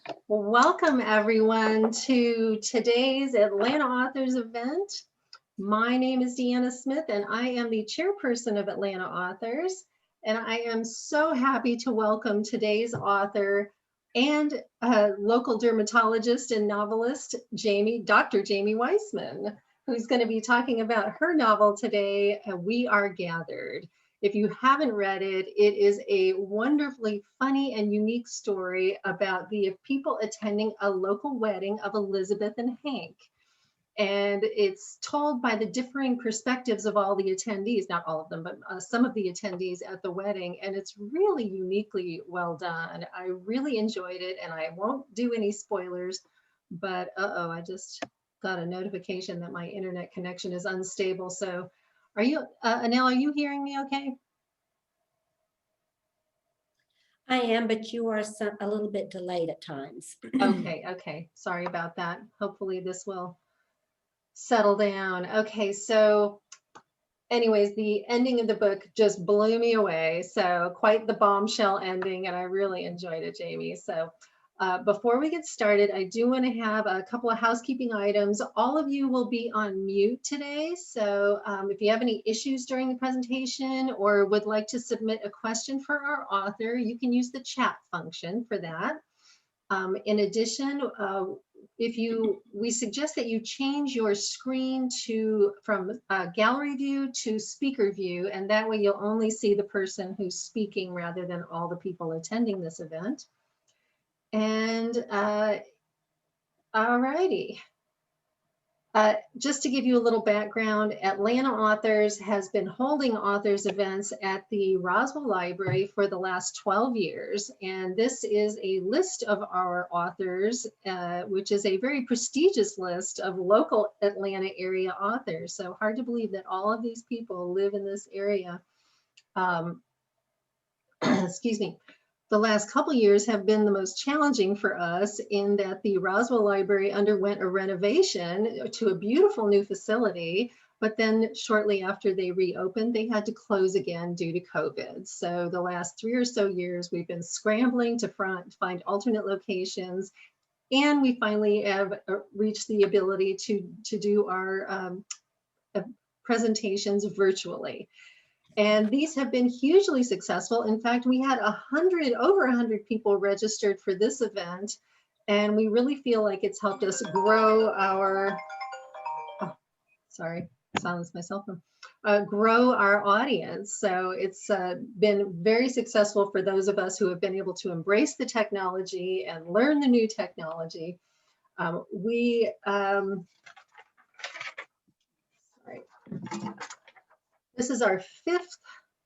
Well, welcome everyone to today's Atlanta Authors event. My name is Deanna Smith and I am the chairperson of Atlanta Authors. And I am so happy to welcome today's author and local dermatologist and novelist, Dr. Jamie Weisman, who's going to be talking about her novel today, We Are Gathered. If you haven't read it, it is a wonderfully funny and unique story about the people attending a local wedding of Elizabeth and Hank. And it's told by the differing perspectives of all the attendees, not all of them, but some of the attendees at the wedding. And it's really uniquely well done. I really enjoyed it, and I won't do any spoilers, but I just got a notification that my internet connection is unstable. So are you, Anel, are you hearing me okay? I am, but you are a little bit delayed at times. Okay. Sorry about that. Hopefully this will settle down. Okay, so anyways, the ending of the book just blew me away. So quite the bombshell ending, and I really enjoyed it, Jamie. So before we get started, I do want to have a couple of housekeeping items. All of you will be on mute today. So if you have any issues during the presentation or would like to submit a question for our author, you can use the chat function for that. In addition, we suggest that you change your screen from gallery view to speaker view, and that way you'll only see the person who's speaking rather than all the people attending this event. And all righty. Just to give you a little background, Atlanta Authors has been holding authors events at the Roswell Library for the last 12 years. And this is a list of our authors, which is a very prestigious list of local Atlanta area authors. So hard to believe that all of these people live in this area. Excuse me. The last couple years have been the most challenging for us in that the Roswell Library underwent a renovation to a beautiful new facility, but then shortly after they reopened, they had to close again due to COVID. So the last 3 or so years, we've been scrambling to find alternate locations, and we finally have reached the ability to do our presentations virtually. And these have been hugely successful. In fact, we had over 100 people registered for this event. And we really feel like it's helped us grow our, silence my cell phone, grow our audience. So it's been very successful for those of us who have been able to embrace the technology and learn the new technology. This is our 5th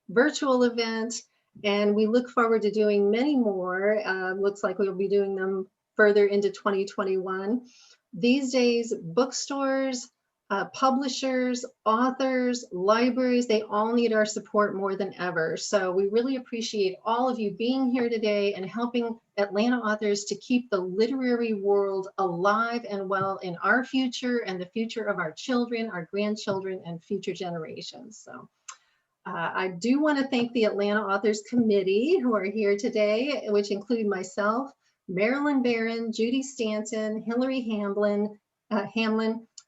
virtual event, and we look forward to doing many more. Looks like we'll be doing them further into 2021. These days, bookstores, publishers, authors, libraries, they all need our support more than ever. So we really appreciate all of you being here today and helping Atlanta authors to keep the literary world alive and well in our future and the future of our children, our grandchildren, and future generations. So I do want to thank the Atlanta Authors Committee who are here today, which include myself, Marilyn Barron, Judy Stanton, Hillary Hamlin,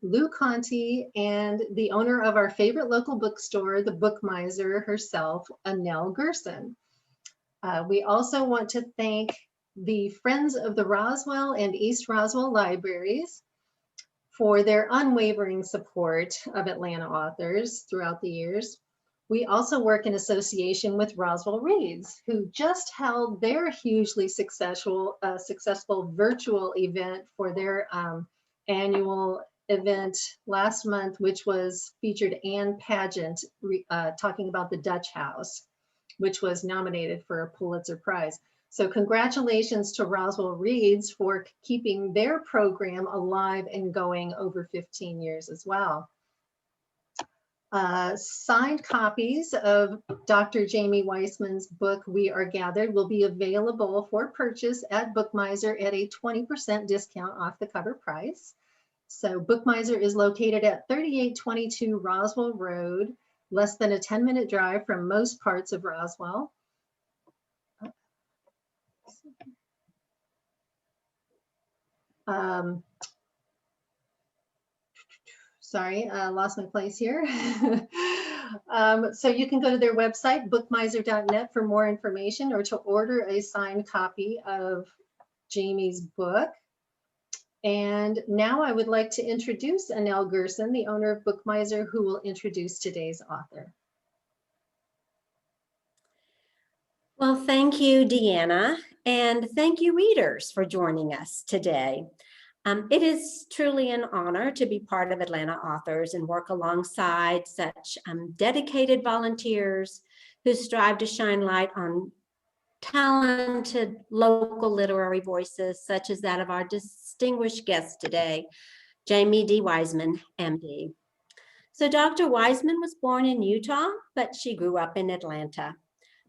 Lou Conti, and the owner of our favorite local bookstore, the Book Miser herself, Anel Gerson. We also want to thank the Friends of the Roswell and East Roswell Libraries for their unwavering support of Atlanta authors throughout the years. We also work in association with Roswell Reads, who just held their hugely successful virtual event for their annual event last month, which was featured Anne Pageant talking about the Dutch House, which was nominated for a Pulitzer Prize. So congratulations to Roswell Reads for keeping their program alive and going over 15 years as well. Signed copies of Dr. Jamie Weisman's book, We Are Gathered, will be available for purchase at Book Miser at a 20% discount off the cover price. So Book Miser is located at 3822 Roswell Road, less than a 10-minute drive from most parts of Roswell. um, sorry, lost my place here. So you can go to their website, bookmiser.net, for more information or to order a signed copy of Jamie's book. And now I would like to introduce Annelle Gerson, the owner of Bookmiser, who will introduce today's author. Well, thank you, Deanna, and thank you, readers, for joining us today. It is truly an honor to be part of Atlanta Authors and work alongside such dedicated volunteers who strive to shine light on talented local literary voices, such as that of our distinguished guest today, Jamie D. Weisman, MD. So Dr. Weisman was born in Utah, but she grew up in Atlanta.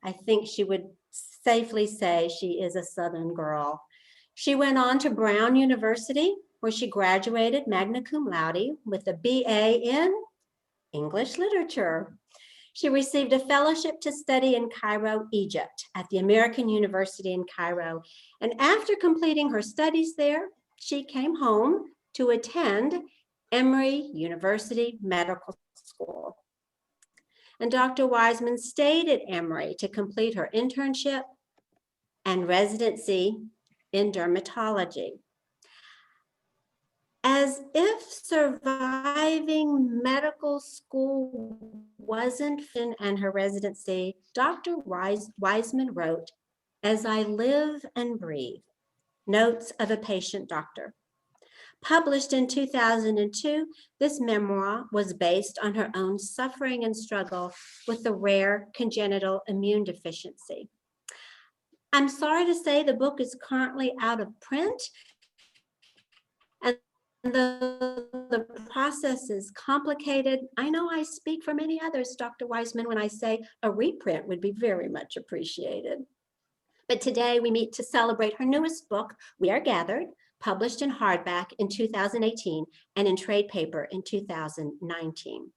I think she would safely say she is a Southern girl. She went on to Brown University, where she graduated magna cum laude with a BA in English literature. She received a fellowship to study in Cairo, Egypt, at the American University in Cairo. And after completing her studies there, she came home to attend Emory University Medical School. And Dr. Weisman stayed at Emory to complete her internship and residency in dermatology. As if surviving medical school wasn't fin and her residency, Dr. Weisman wrote, "As I Live and Breathe, Notes of a Patient Doctor." Published in 2002, this memoir was based on her own suffering and struggle with the rare congenital immune deficiency. I'm sorry to say the book is currently out of print, and the process is complicated. I know I speak for many others, Dr. Weisman, when I say a reprint would be very much appreciated. But today we meet to celebrate her newest book, We Are Gathered, published in hardback in 2018 and in trade paper in 2019.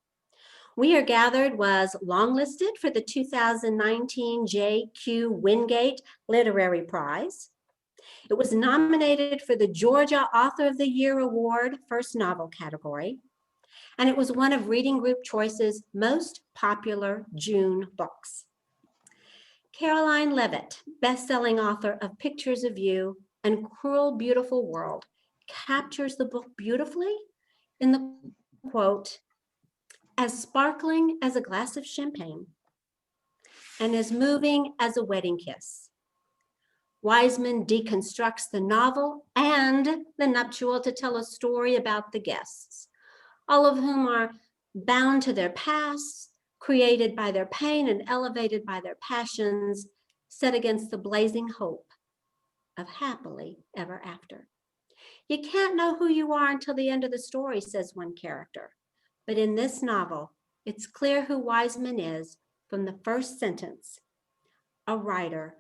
We Are Gathered was longlisted for the 2019 J.Q. Wingate Literary Prize. It was nominated for the Georgia Author of the Year Award, First Novel category, and it was one of Reading Group Choice's most popular June books. Caroline Leavitt, best-selling author of Pictures of You and Cruel, Beautiful World, captures the book beautifully in the quote, "As sparkling as a glass of champagne and as moving as a wedding kiss." Weisman deconstructs the novel and the nuptial to tell a story about the guests, all of whom are bound to their pasts, created by their pain and elevated by their passions, set against the blazing hope of happily ever after. You can't know who you are until the end of the story, says one character. But in this novel, it's clear who Weisman is from the first sentence, a writer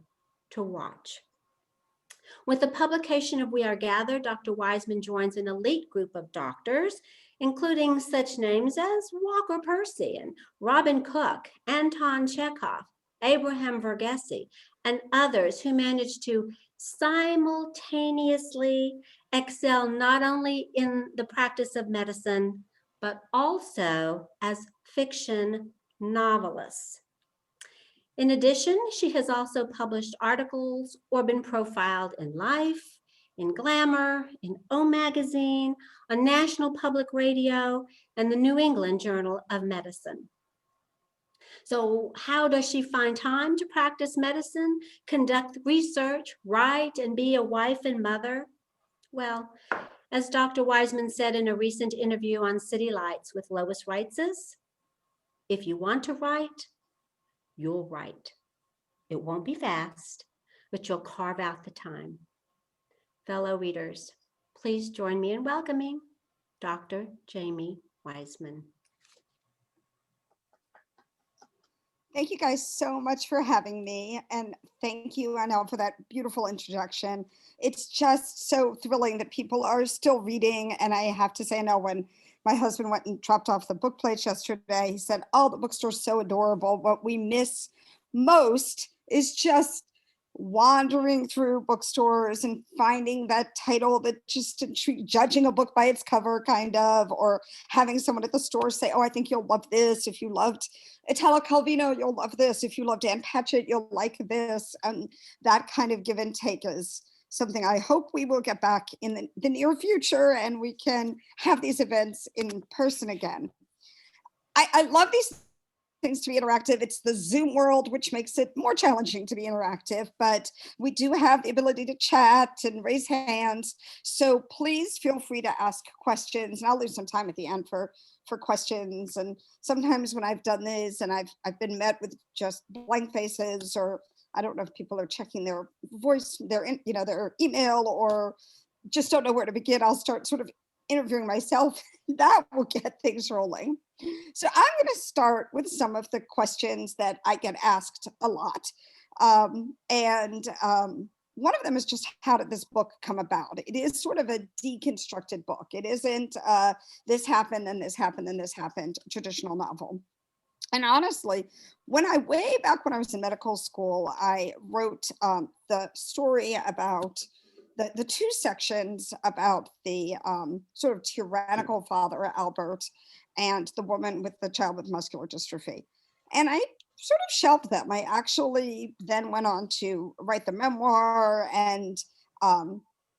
to watch. With the publication of We Are Gathered, Dr. Weisman joins an elite group of doctors, including such names as Walker Percy and Robin Cook, Anton Chekhov, Abraham Verghese, and others who managed to simultaneously excel not only in the practice of medicine, but also as fiction novelists. In addition, she has also published articles or been profiled in Life, in Glamour, in O Magazine, on National Public Radio, and the New England Journal of Medicine. So how does she find time to practice medicine, conduct research, write, and be a wife and mother? Well, as Dr. Weisman said in a recent interview on City Lights with Lois Reitzes, if you want to write, you'll write. It won't be fast, but you'll carve out the time. Fellow readers, please join me in welcoming Dr. Jamie Weisman. Thank you guys so much for having me. And thank you, Annelle, for that beautiful introduction. It's just so thrilling that people are still reading. And I have to say, Annelle, when my husband went and dropped off the book plates yesterday, he said, "Oh, the bookstore's so adorable. What we miss most is just wandering through bookstores and finding that title that just judging a book by its cover, kind of, or having someone at the store say, oh, I think you'll love this. If you loved Italo Calvino, you'll love this. If you loved Ann Patchett, you'll like this. And that kind of give and take is something I hope we will get back in the near future, and we can have these events in person again. I love these things to be interactive. It's the Zoom world, which makes it more challenging to be interactive, but we do have the ability to chat and raise hands. So please feel free to ask questions, and I'll leave some time at the end for questions. And sometimes when I've done this and I've been met with just blank faces, or I don't know if people are checking their voice, their email, or just don't know where to begin, I'll start sort of interviewing myself. That will get things rolling. So I'm going to start with some of the questions that I get asked a lot. One of them is just, how did this book come about? It is sort of a deconstructed book. It isn't this happened and this happened and this happened, traditional novel. And honestly, way back when I was in medical school, I wrote the story about the two sections about the sort of tyrannical father, Albert, and the woman with the child with muscular dystrophy. And I sort of shelved them. I actually then went on to write the memoir, and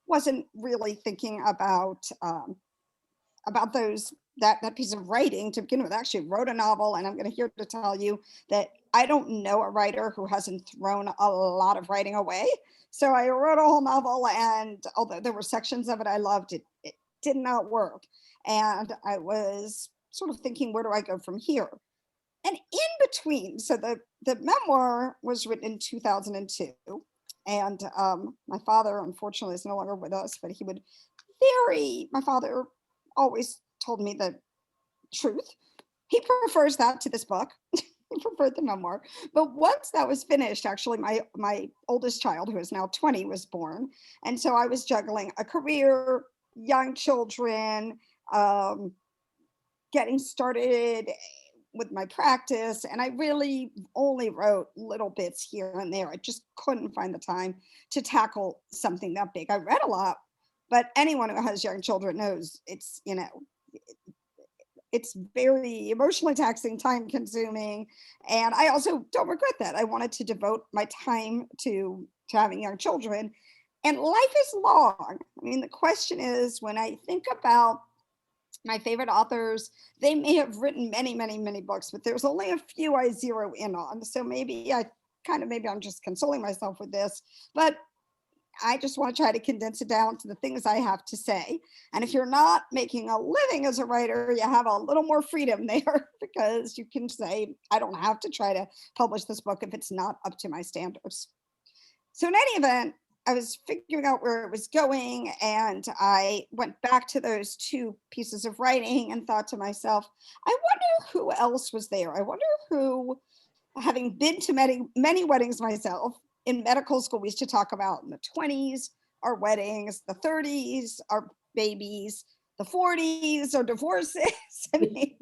wasn't really thinking about that piece of writing to begin with. I actually wrote a novel, and I'm going to here to tell you that I don't know a writer who hasn't thrown a lot of writing away. So I wrote a whole novel, and although there were sections of it I loved, it did not work. And I was sort of thinking, where do I go from here? And in between, so the memoir was written in 2002. And my father, unfortunately, is no longer with us, but my father always told me the truth. He prefers that to this book. He preferred the memoir. But once that was finished, actually, my oldest child, who is now 20, was born. And so I was juggling a career, young children, getting started with my practice. And I really only wrote little bits here and there. I just couldn't find the time to tackle something that big. I read a lot, but anyone who has young children knows it's very emotionally taxing, time consuming. And I also don't regret that. I wanted to devote my time to having young children. And life is long. I mean, the question is, when I think about my favorite authors, they may have written many, many, many books, but there's only a few I zero in on. So maybe I'm just consoling myself with this, but I just want to try to condense it down to the things I have to say. And if you're not making a living as a writer, you have a little more freedom there, because you can say, I don't have to try to publish this book if it's not up to my standards. So in any event, I was figuring out where it was going, and I went back to those two pieces of writing and thought to myself, I wonder who else was there. I wonder who, having been to many, many weddings myself, in medical school, we used to talk about in the 20s, our weddings, the 30s, our babies, the 40s, our divorces. I mean,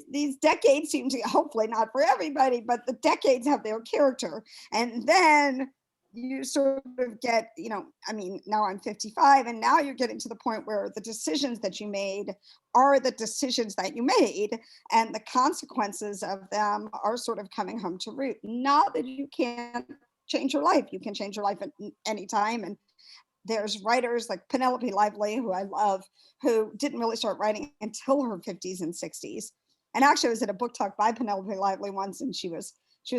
these decades seem to, hopefully not for everybody, but the decades have their character. And then you sort of get, now I'm 55, and now you're getting to the point where the decisions that you made are the decisions that you made, and the consequences of them are sort of coming home to root. Not that you can't change your life. You can change your life at any time. And there's writers like Penelope Lively, who I love, who didn't really start writing until her 50s and 60s. And actually, I was at a book talk by Penelope Lively once, and she was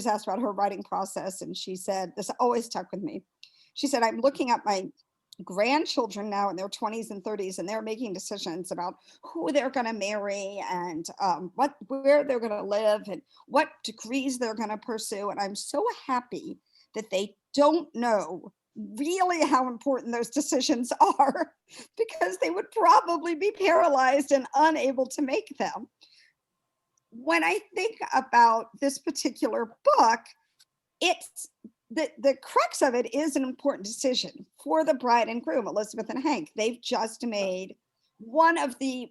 asked about her writing process, and she said, this always stuck with me. She said, I'm looking at my grandchildren now in their 20s and 30s, and they're making decisions about who they're going to marry, and where they're going to live, and what degrees they're going to pursue. And I'm so happy that they don't know really how important those decisions are, because they would probably be paralyzed and unable to make them. When I think about this particular book, it's the crux of it is an important decision for the bride and groom, Elizabeth and Hank. They've just made one of the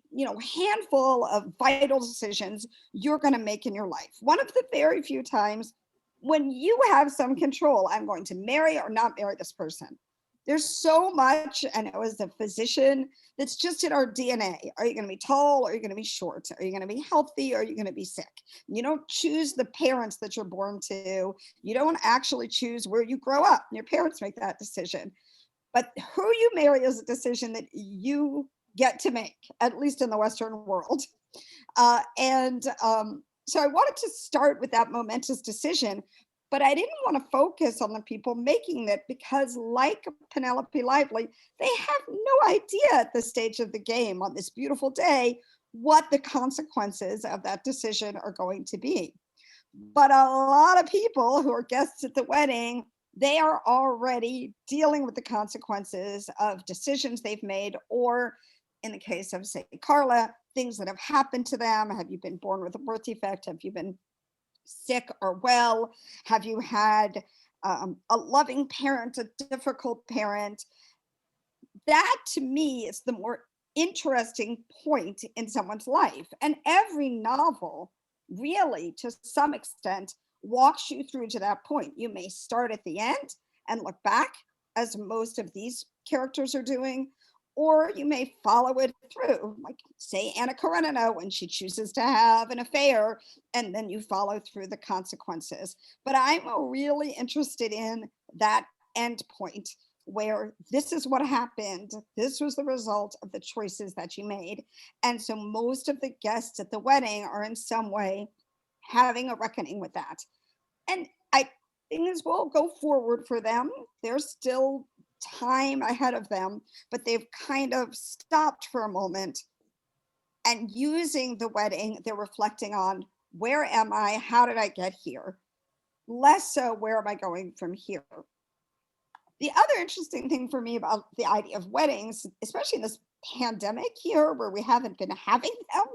handful of vital decisions you're going to make in your life. One of the very few times when you have some control, I'm going to marry or not marry this person. There's so much, I know as a physician, that's just in our DNA. Are you going to be tall? Or are you going to be short? Are you going to be healthy? Or are you going to be sick? You don't choose the parents that you're born to. You don't actually choose where you grow up. Your parents make that decision. But who you marry is a decision that you get to make, at least in the Western world. So I wanted to start with that momentous decision, but I didn't want to focus on the people making it because, like Penelope Lively, they have no idea at this stage of the game on this beautiful day what the consequences of that decision are going to be. But a lot of people who are guests at the wedding, they are already dealing with the consequences of decisions they've made, or in the case of, say, Carla, things that have happened to them. Have you been born with a birth defect? Have you been sick or well? Have you had a loving parent, a difficult parent? That to me is the more interesting point in someone's life. And every novel really, to some extent, walks you through to that point. You may start at the end and look back, as most of these characters are doing, or you may follow it through, like, say, Anna Karenina, when she chooses to have an affair, and then you follow through the consequences. But I'm really interested in that end point where this is what happened. This was the result of the choices that you made. And so most of the guests at the wedding are in some way having a reckoning with that. And I things will go forward for them. There's still time ahead of them, but they've kind of stopped for a moment and using the wedding, they're reflecting on, where am I? How did I get here? Less so, where am I going from here? The other interesting thing for me about the idea of weddings, especially in this pandemic here where we haven't been having them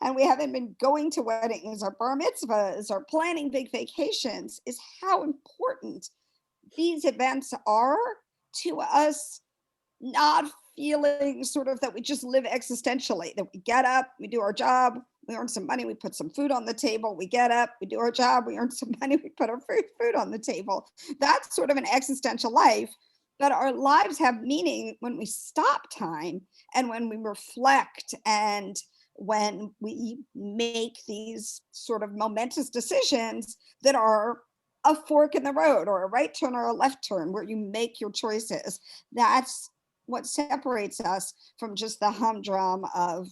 and we haven't been going to weddings or bar mitzvahs or planning big vacations, is how important these events are to us, not feeling sort of that we just live existentially, that we get up, we do our job, we earn some money, we put some food on the table, we get up, we do our job, we earn some money, we put our food on the table. That's sort of an existential life. But our lives have meaning when we stop time and when we reflect and when we make these sort of momentous decisions that are a fork in the road or a right turn or a left turn where you make your choices. That's what separates us from just the humdrum of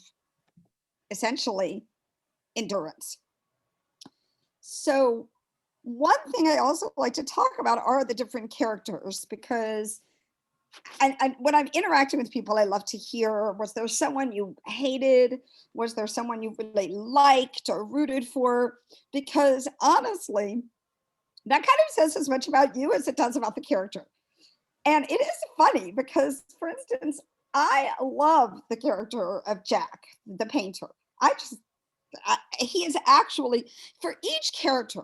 essentially endurance. So one thing I also like to talk about are the different characters, because and when I'm interacting with people, I love to hear, was there someone you hated? Was there someone you really liked or rooted for? Because honestly, that kind of says as much about you as it does about the character. And it is funny because, for instance, I love the character of Jack, the painter. He is actually, for each character,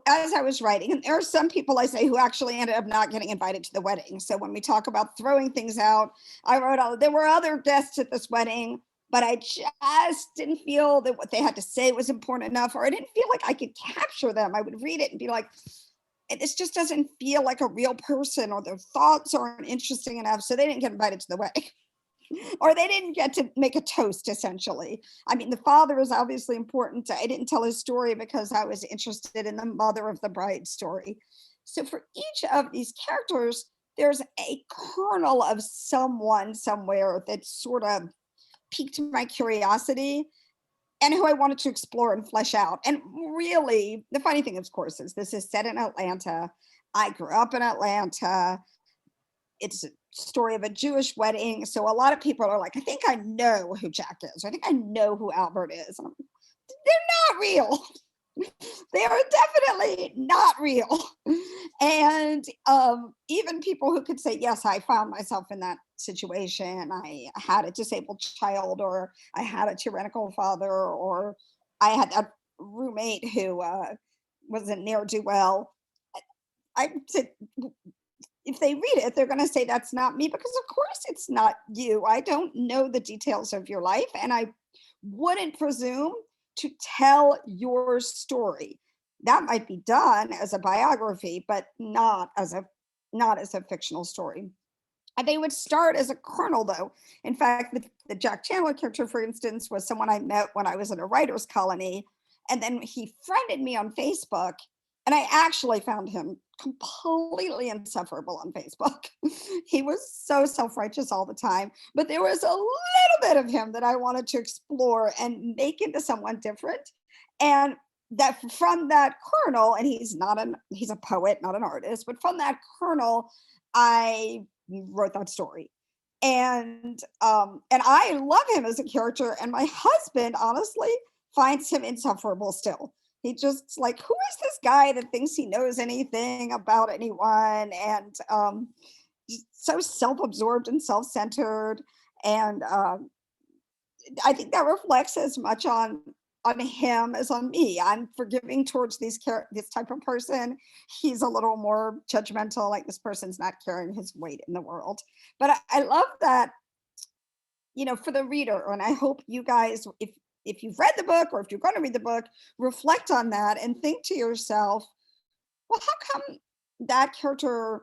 as I was writing, and there are some people I say who actually ended up not getting invited to the wedding. So when we talk about throwing things out, I wrote, there were other guests at this wedding, but I just didn't feel that what they had to say was important enough, or I didn't feel like I could capture them. I would read it and be like, this just doesn't feel like a real person, or their thoughts aren't interesting enough. So they didn't get invited to the wedding. Or they didn't get to make a toast, essentially. I mean, the father is obviously important. I didn't tell his story because I was interested in the mother of the bride story. So for each of these characters, there's a kernel of someone somewhere that sort of piqued my curiosity and who I wanted to explore and flesh out. And really, the funny thing, of course, is this is set in Atlanta. I grew up in Atlanta. It's a story of a Jewish wedding. So a lot of people are like, I think I know who Jack is. Or I think I know who Albert is. And they're not real. They are definitely not real. And even people who could say, yes, I found myself in that situation. I had a disabled child, or I had a tyrannical father, or I had a roommate who was a ne'er-do-well. I said, if they read it, they're going to say that's not me, because of course it's not you. I don't know the details of your life, and I wouldn't presume to tell your story. that might be done as a biography, but not as a fictional story. And they would start as a colonel, though. In fact, the Jack Chandler character, for instance, was someone I met when I was in a writer's colony. And then he friended me on Facebook. And I actually found him completely insufferable on Facebook. He was so self-righteous all the time. But there was a little bit of him that I wanted to explore and make into someone different. And that from that kernel, and he's a poet, not an artist, but from that kernel, I wrote that story. And I love him as a character. And my husband, honestly, finds him insufferable still. He just like, who is this guy that thinks he knows anything about anyone? And so self-absorbed and self-centered. And I think that reflects as much on him as on me. I'm forgiving towards this type of person. He's a little more judgmental, like this person's not carrying his weight in the world. But I love that, for the reader. And I hope you guys, if you've read the book or if you're going to read the book, reflect on that and think to yourself, well, how come that character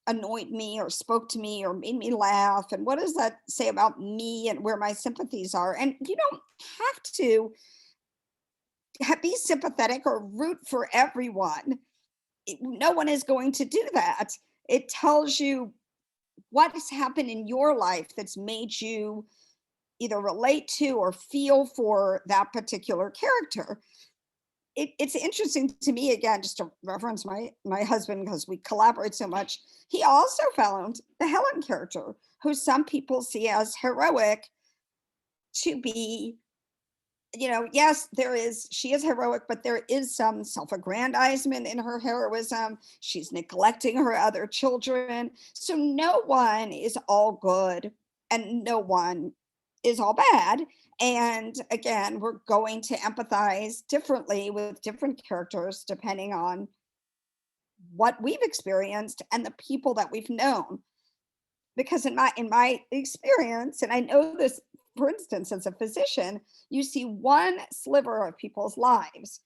annoyed me or spoke to me or made me laugh? And what does that say about me and where my sympathies are? And you don't have to be sympathetic or root for everyone. No one is going to do that. It tells you what has happened in your life that's made you either relate to or feel for that particular character. It's interesting to me, again, just to reference my husband, because we collaborate so much. He also found the Helen character, who some people see as heroic, to be, yes, she is heroic, but there is some self-aggrandizement in her heroism. She's neglecting her other children. So no one is all good and no one is all bad. And again, we're going to empathize differently with different characters depending on what we've experienced and the people that we've known. Because in my experience, and I know this, for instance, as a physician, you see one sliver of people's lives,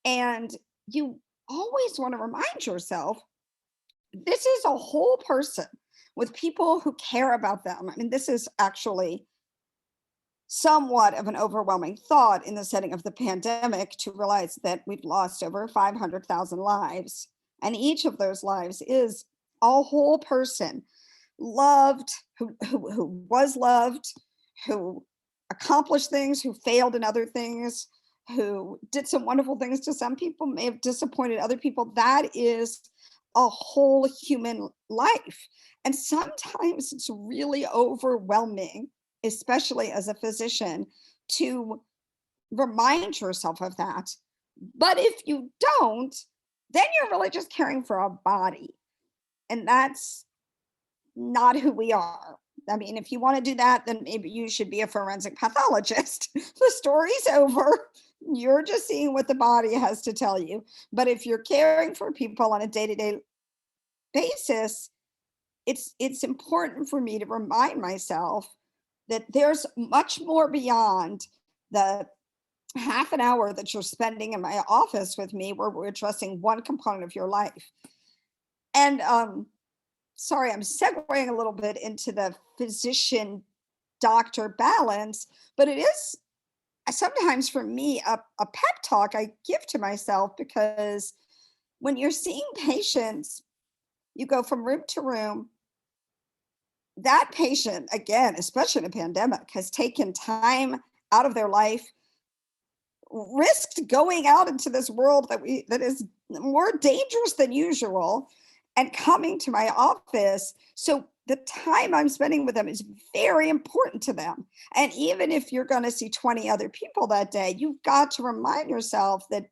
and you always want to remind yourself, this is a whole person with people who care about them. I mean, this is actually somewhat of an overwhelming thought in the setting of the pandemic, to realize that we've lost over 500,000 lives. And each of those lives is a whole person, loved, who was loved, who accomplished things, who failed in other things, who did some wonderful things to some people, may have disappointed other people. That is a whole human life. And sometimes it's really overwhelming, especially as a physician, to remind yourself of that. But if you don't, then you're really just caring for a body. And that's not who we are. I mean, if you want to do that, then maybe you should be a forensic pathologist. The story's over. You're just seeing what the body has to tell you. But if you're caring for people on a day-to-day basis, it's important for me to remind myself that there's much more beyond the half an hour that you're spending in my office with me, where we're addressing one component of your life. And sorry, I'm segueing a little bit into the physician doctor balance, but it is sometimes for me a pep talk I give to myself, because when you're seeing patients, you go from room to room. That patient, again, especially in a pandemic, has taken time out of their life, risked going out into this world that is more dangerous than usual, and coming to my office. So the time I'm spending with them is very important to them. And even if you're going to see 20 other people that day, you've got to remind yourself that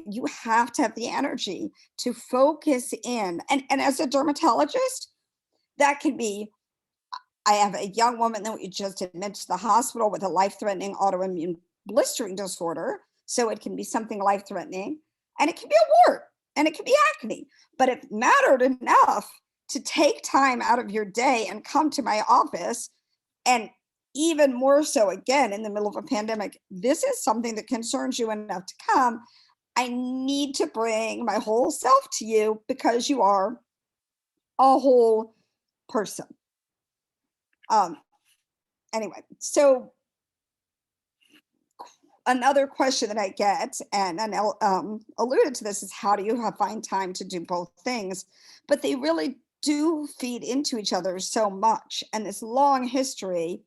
you have to have the energy to focus in. And as a dermatologist, that can be, I have a young woman that we just admitted to the hospital with a life-threatening autoimmune blistering disorder. So it can be something life-threatening, and it can be a wart, and it can be acne. But it mattered enough to take time out of your day and come to my office. And even more so, again, in the middle of a pandemic, this is something that concerns you enough to come. I need to bring my whole self to you because you are a whole person. Anyway, so another question that I get, and alluded to this, is how do you find time to do both things? But they really do feed into each other so much. And this long history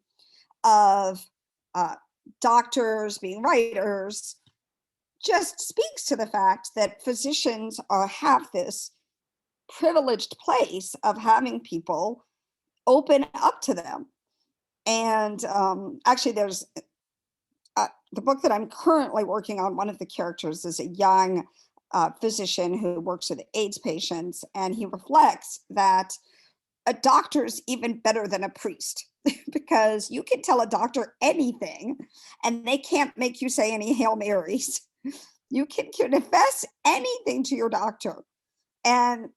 of doctors being writers just speaks to the fact that physicians have this privileged place of having people open up to them. And actually, there's the book that I'm currently working on. One of the characters is a young physician who works with AIDS patients, and he reflects that a doctor is even better than a priest because you can tell a doctor anything and they can't make you say any Hail Marys. You can confess anything to your doctor. And,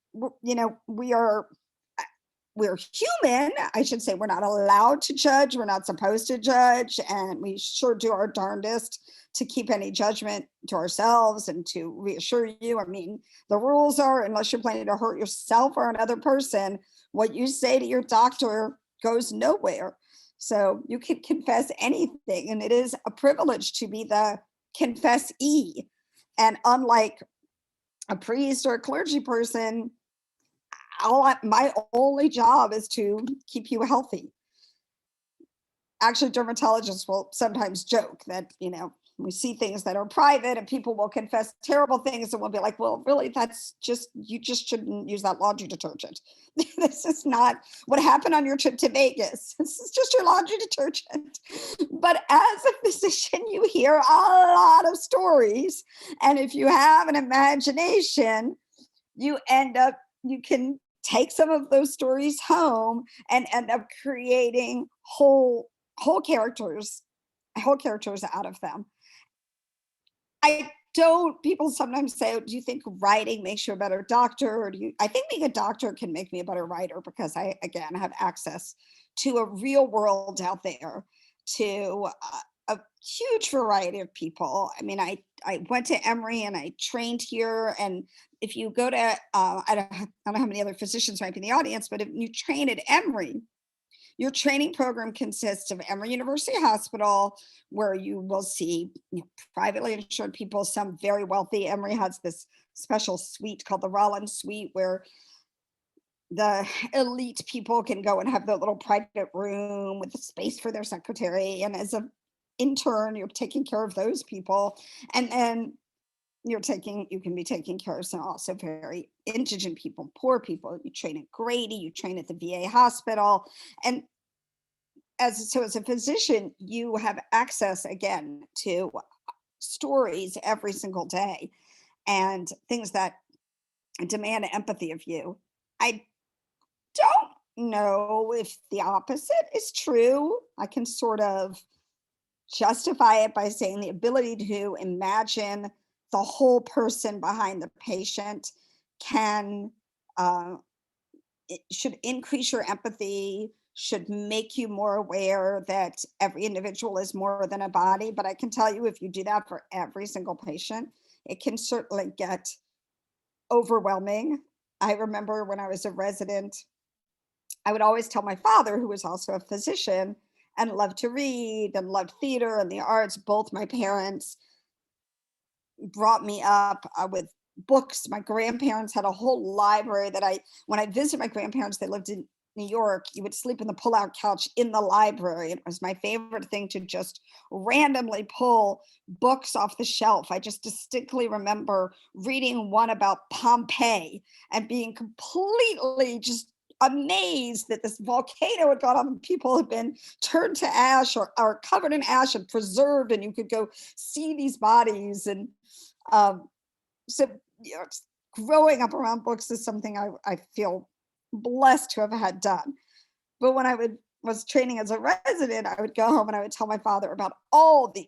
we're human. I should say we're not allowed to judge. We're not supposed to judge. And we sure do our darndest to keep any judgment to ourselves and to reassure you. I mean, the rules are, unless you're planning to hurt yourself or another person, what you say to your doctor goes nowhere. So you can confess anything. And it is a privilege to be the confessee. And unlike a priest or a clergy person, my only job is to keep you healthy. Actually, dermatologists will sometimes joke that, we see things that are private and people will confess terrible things and we'll be like, well, really, you just shouldn't use that laundry detergent. This is not what happened on your trip to Vegas. This is just your laundry detergent. But as a physician, you hear a lot of stories. And if you have an imagination, you can take some of those stories home and end up creating whole characters out of them. People sometimes say, do you think writing makes you a better doctor? Or I think being a doctor can make me a better writer because I, again, have access to a real world out there, to a huge variety of people. I mean, I went to Emory and I trained here. And if you go to, I don't know how many other physicians might be in the audience, but if you train at Emory, your training program consists of Emory University Hospital, where you will see privately insured people, some very wealthy. Emory has this special suite called the Rollins Suite, where the elite people can go and have their little private room with a space for their secretary. And as an intern, you're taking care of those people. And then you can be taking care of some also very indigent people, poor people. You train at Grady, you train at the VA hospital. And as a physician, you have access again to stories every single day and things that demand empathy of you. I don't know if the opposite is true. I can sort of justify it by saying the ability to imagine the whole person behind the patient should increase your empathy, should make you more aware that every individual is more than a body. But I can tell you, if you do that for every single patient, it can certainly get overwhelming. I remember when I was a resident, I would always tell my father, who was also a physician and loved to read and loved theater and the arts. Both my parents brought me up with books. My grandparents had a whole library when I visited my grandparents, they lived in New York, you would sleep in the pull-out couch in the library. It was my favorite thing to just randomly pull books off the shelf. I just distinctly remember reading one about Pompeii and being completely just amazed that this volcano had gone up and people had been turned to ash or covered in ash and preserved, and you could go see these bodies. And so growing up around books is something I feel blessed to have had done. But when I was training as a resident, I would go home and I would tell my father about all the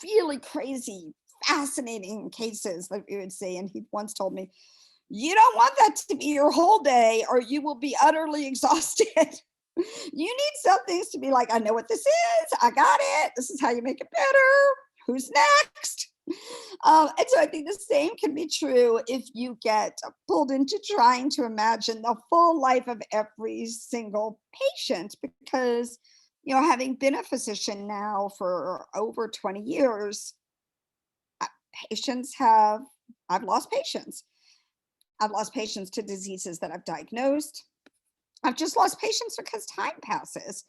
really crazy, fascinating cases that we would see. And he once told me, you don't want that to be your whole day or you will be utterly exhausted. You need some things to be like, I know what this is. I got it. This is how you make it better. Who's next? And so I think the same can be true if you get pulled into trying to imagine the full life of every single patient, because, having been a physician now for over 20 years, patients have, I've lost patients. I've lost patients to diseases that I've diagnosed. I've just lost patients because time passes.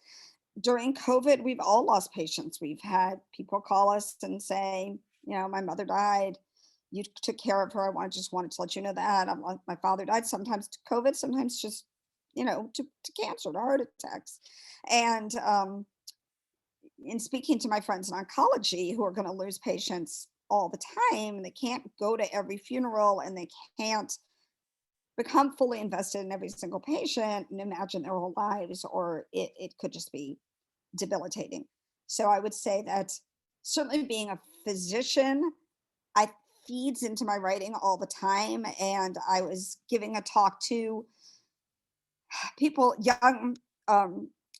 During COVID, we've all lost patients. We've had people call us and say, my mother died. You took care of her. Just wanted to let you know that. My father died, sometimes to COVID, sometimes just, to cancer, to heart attacks. And in speaking to my friends in oncology who are going to lose patients all the time, and they can't go to every funeral, and they can't become fully invested in every single patient and imagine their whole lives, or it could just be debilitating. So I would say that certainly being a physician, I feeds into my writing all the time. And I was giving a talk to people, young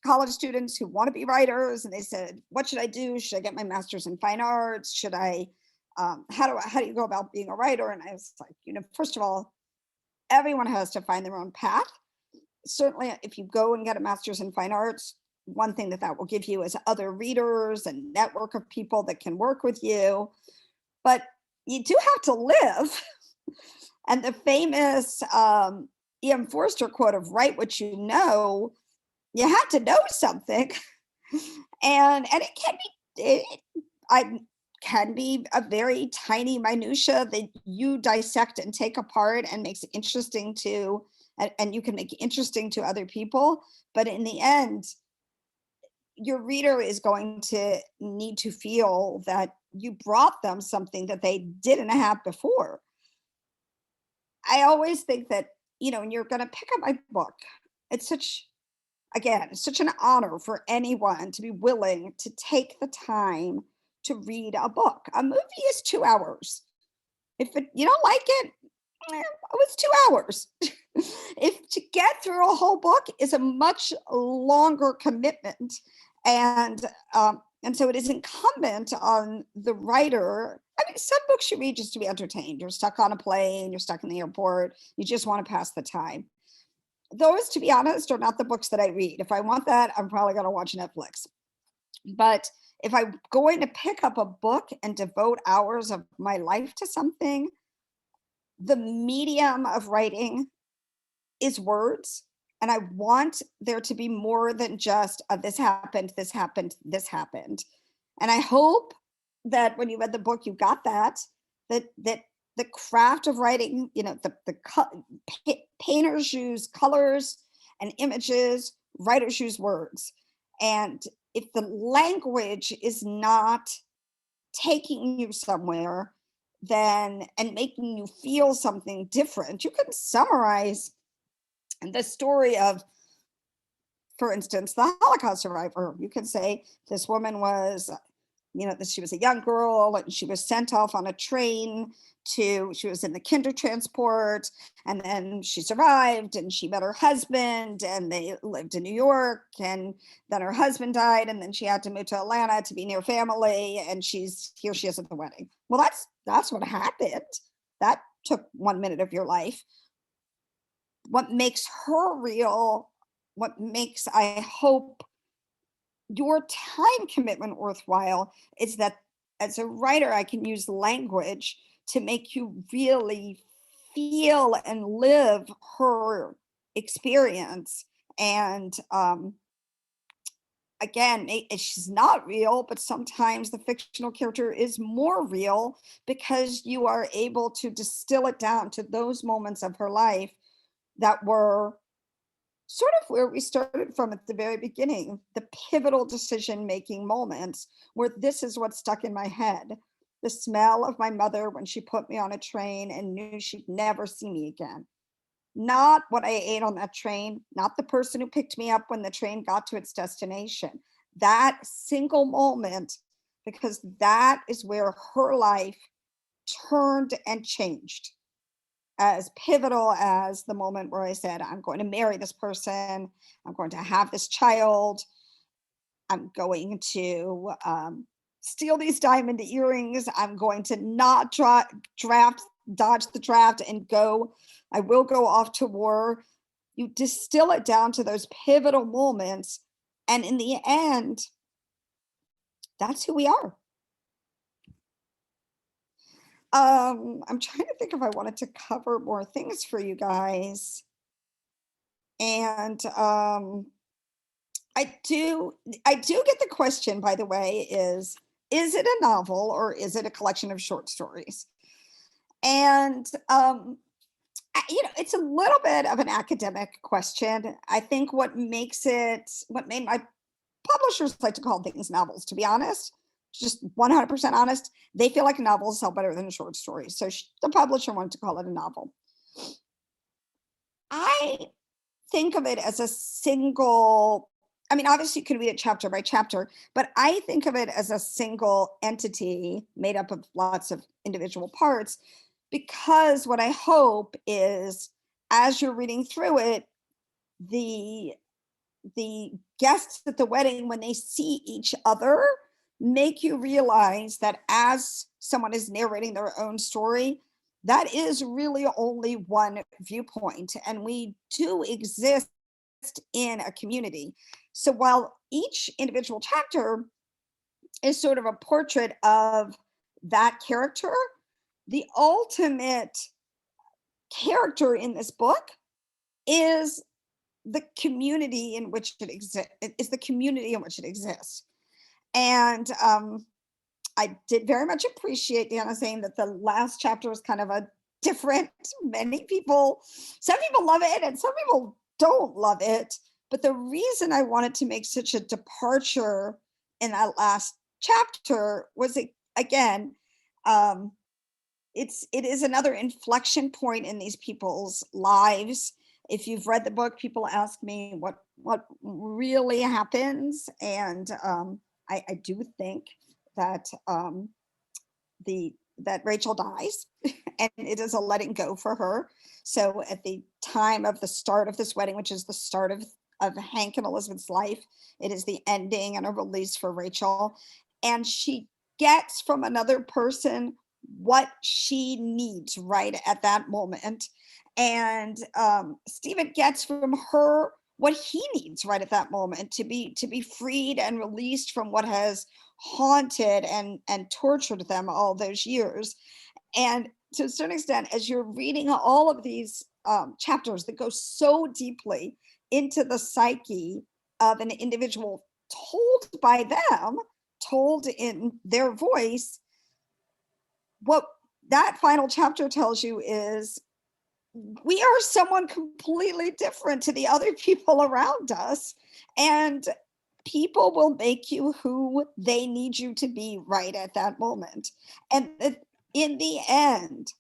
college students who want to be writers, and they said, "What should I do? Should I get my master's in fine arts? Should I? How do you go about being a writer?" And I was like, first of all, everyone has to find their own path. Certainly, if you go and get a master's in fine arts, one thing that will give you is other readers and network of people that can work with you. But you do have to live. And the famous E.M. Forster quote of "write what you know," you have to know something. And I can be a very tiny minutia that you dissect and take apart and makes it interesting to, and you can make it interesting to other people. But in the end, your reader is going to need to feel that you brought them something that they didn't have before. I always think that, when you're going to pick up my book, it's such an honor for anyone to be willing to take the time to read a book. A movie is 2 hours. If you don't like it, it's 2 hours. If to get through a whole book is a much longer commitment, and so it is incumbent on the writer. I mean, some books you read just to be entertained. You're stuck on a plane, you're stuck in the airport, you just want to pass the time. Those, to be honest, are not the books that I read. If I want that, I'm probably going to watch Netflix. But if I'm going to pick up a book and devote hours of my life to something, the medium of writing is words. And I want there to be more than just this happened, this happened, this happened. And I hope that when you read the book, you got that the craft of writing, painters use colors and images, writers use words. And if the language is not taking you somewhere, then and making you feel something different, you can summarize the story of, for instance, the Holocaust survivor. You can say this woman was, she was a young girl and she was sent off on a train she was in the kinder transport, and then she survived and she met her husband and they lived in New York, and then her husband died, and then she had to move to Atlanta to be near family, and she is at the wedding. Well, that's what happened. That took 1 minute of your life. What makes her real, what makes, I hope, your time commitment worthwhile, is that as a writer, I can use language to make you really feel and live her experience. And again, she's not real, but sometimes the fictional character is more real because you are able to distill it down to those moments of her life that were sort of where we started from at the very beginning, the pivotal decision-making moments where this is what stuck in my head. The smell of my mother when she put me on a train and knew she'd never see me again. Not what I ate on that train, not the person who picked me up when the train got to its destination. That single moment, because that is where her life turned and changed. As pivotal as the moment where I said, I'm going to marry this person, I'm going to have this child, I'm going to steal these diamond earrings. I'm going to not dodge the draft and I will go off to war. You distill it down to those pivotal moments. And in the end, that's who we are. I'm trying to think if I wanted to cover more things for you guys. And I do get the question, by the way, is it a novel or is it a collection of short stories? And it's a little bit of an academic question. I think what made my publishers like to call things novels, to be honest, just 100% honest, they feel like novels sell better than short stories. So the publisher wanted to call it a novel. I think of it as a single, I mean, obviously you can read it chapter by chapter, but I think of it as a single entity made up of lots of individual parts, because what I hope is, as you're reading through it, the guests at the wedding, when they see each other, make you realize that as someone is narrating their own story, that is really only one viewpoint, and we do exist in a community. So while each individual chapter is sort of a portrait of that character, the ultimate character in this book is the community in which it exists. And I did very much appreciate Deanna saying that the last chapter was kind of a different, some people love it and some people don't love it. But the reason I wanted to make such a departure in that last chapter was, again, it is another inflection point in these people's lives. If you've read the book, people ask me what really happens, and I do think that that Rachel dies, and it is a letting go for her. So at the time of the start of this wedding, which is the start of Hank and Elizabeth's life, it is the ending and a release for Rachel, and she gets from another person what she needs right at that moment. And Stephen gets from her what he needs right at that moment to be freed and released from what has haunted and tortured them all those years. And to a certain extent, as you're reading all of these chapters that go so deeply into the psyche of an individual, told by them, told in their voice, what that final chapter tells you is, we are someone completely different to the other people around us, and people will make you who they need you to be right at that moment. And in the end,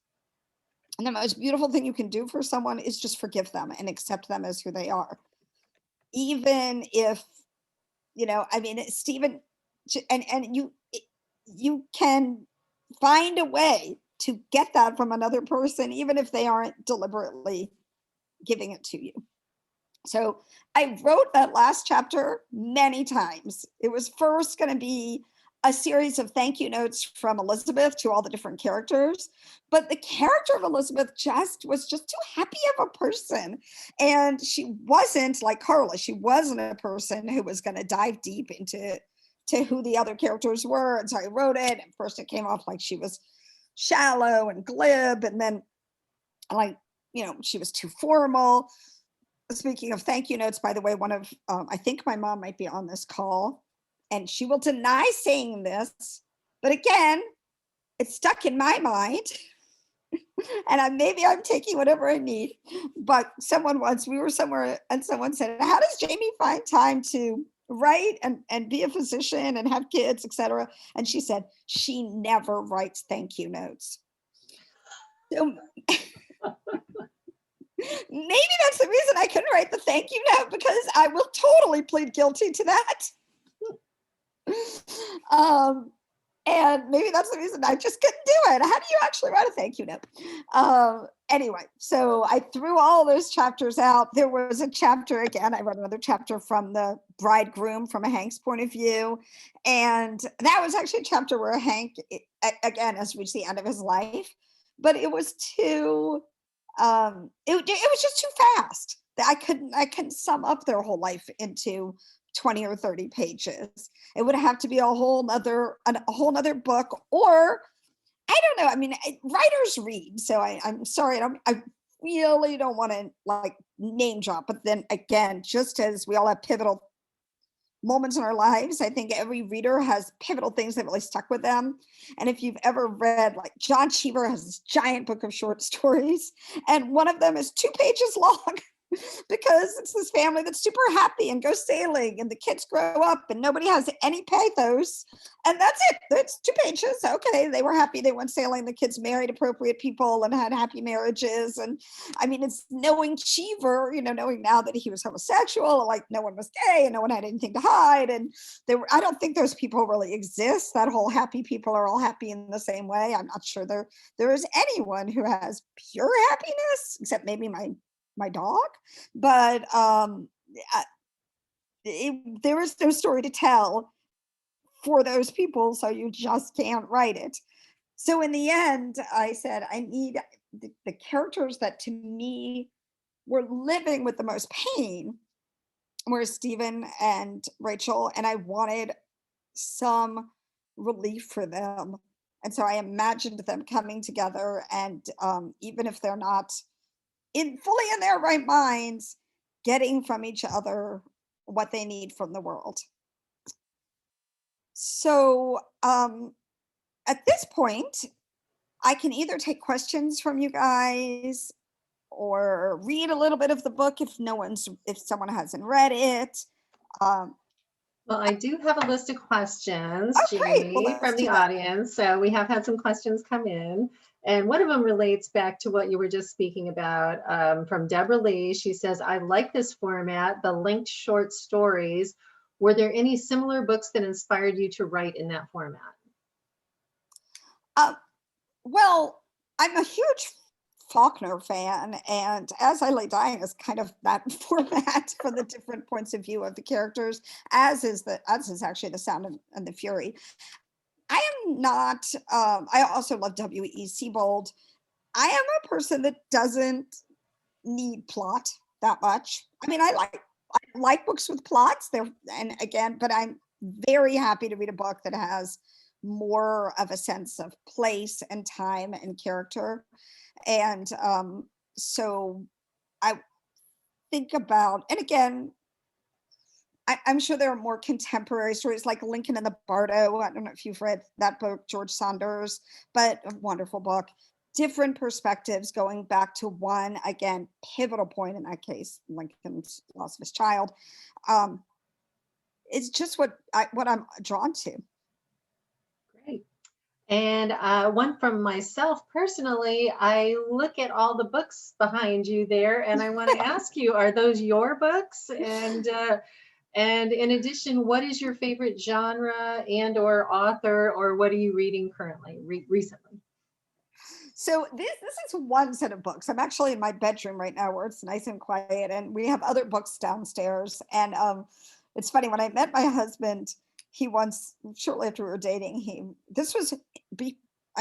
the most beautiful thing you can do for someone is just forgive them and accept them as who they are. Even if, I mean, Stephen, and you can find a way to get that from another person, even if they aren't deliberately giving it to you. So I wrote that last chapter many times. It was first going to be a series of thank you notes from Elizabeth to all the different characters, but the character of Elizabeth was just too happy of a person. And she wasn't like Carla. She wasn't a person who was going to dive deep into who the other characters were. And so I wrote it, and first it came off like she was shallow and glib, and then she was too formal. Speaking of thank you notes, by the way, I think my mom might be on this call, and she will deny saying this, but again, it's stuck in my mind. And maybe I'm taking whatever I need, but we were somewhere and someone said, how does Jamie find time to write and be a physician and have kids, etc.? And she said, she never writes thank you notes. So maybe that's the reason I couldn't write the thank you note, because I will totally plead guilty to that. And maybe that's the reason I just couldn't do it. How do you actually write a thank you note? Anyway, so I threw all those chapters out. There was a chapter, again, I wrote another chapter from the bridegroom, from a Hank's point of view. And that was actually a chapter where Hank, again, has reached the end of his life, but it was too, it was just too fast. I couldn't sum up their whole life into 20 or 30 pages. It would have to be a whole nother book, or I don't know. I mean, writers read, so I'm sorry. I really don't want to like name drop, but then again, just as we all have pivotal moments in our lives, I think every reader has pivotal things that really stuck with them. And if you've ever read, like, John Cheever has this giant book of short stories, and one of them is 2 pages long. Because it's this family that's super happy and goes sailing, and the kids grow up and nobody has any pathos, and that's it. That's 2 pages. Okay, they were happy, they went sailing, the kids married appropriate people and had happy marriages. And I mean, it's knowing Cheever, knowing now that he was homosexual, like no one was gay and no one had anything to hide, and I don't think those people really exist. That whole happy people are all happy in the same way. I'm not sure there is anyone who has pure happiness, except maybe my dog. But there is no story to tell for those people, so you just can't write it. So in the end, I said, I need the characters that to me were living with the most pain were Stephen and Rachel, and I wanted some relief for them. And so I imagined them coming together, and even if they're not fully in their right minds, getting from each other what they need from the world. So at this point, I can either take questions from you guys or read a little bit of the book if someone hasn't read it. Well, I do have a list of questions, Oh, great. Well, Jeannie, from the audience. So we have had some questions come in. And one of them relates back to what you were just speaking about, from Deborah Lee. She says, I like this format, the linked short stories. Were there any similar books that inspired you to write in that format? Well, I'm a huge Faulkner fan, and As I Lay Dying is kind of that format for the different points of view of the characters, as is actually The Sound and the Fury. I am not, I also love W.E. Sebold. I am a person that doesn't need plot that much. I mean, I like books with plots there, and again, but I'm very happy to read a book that has more of a sense of place and time and character. And so I think about, and again, I'm sure there are more contemporary stories like Lincoln and the Bardo. I don't know if you've read that book, George Saunders, but a wonderful book. Different perspectives going back to one, again, pivotal point in that case, Lincoln's loss of his child. It's just what I'm drawn to. Great. And one from myself personally, I look at all the books behind you there, and I want to ask you, are those your books? And in addition, what is your favorite genre and or author, or what are you reading currently, recently? So this is one set of books. I'm actually in my bedroom right now where it's nice and quiet, and we have other books downstairs. And it's funny, when I met my husband, he once, shortly after we were dating, this was, a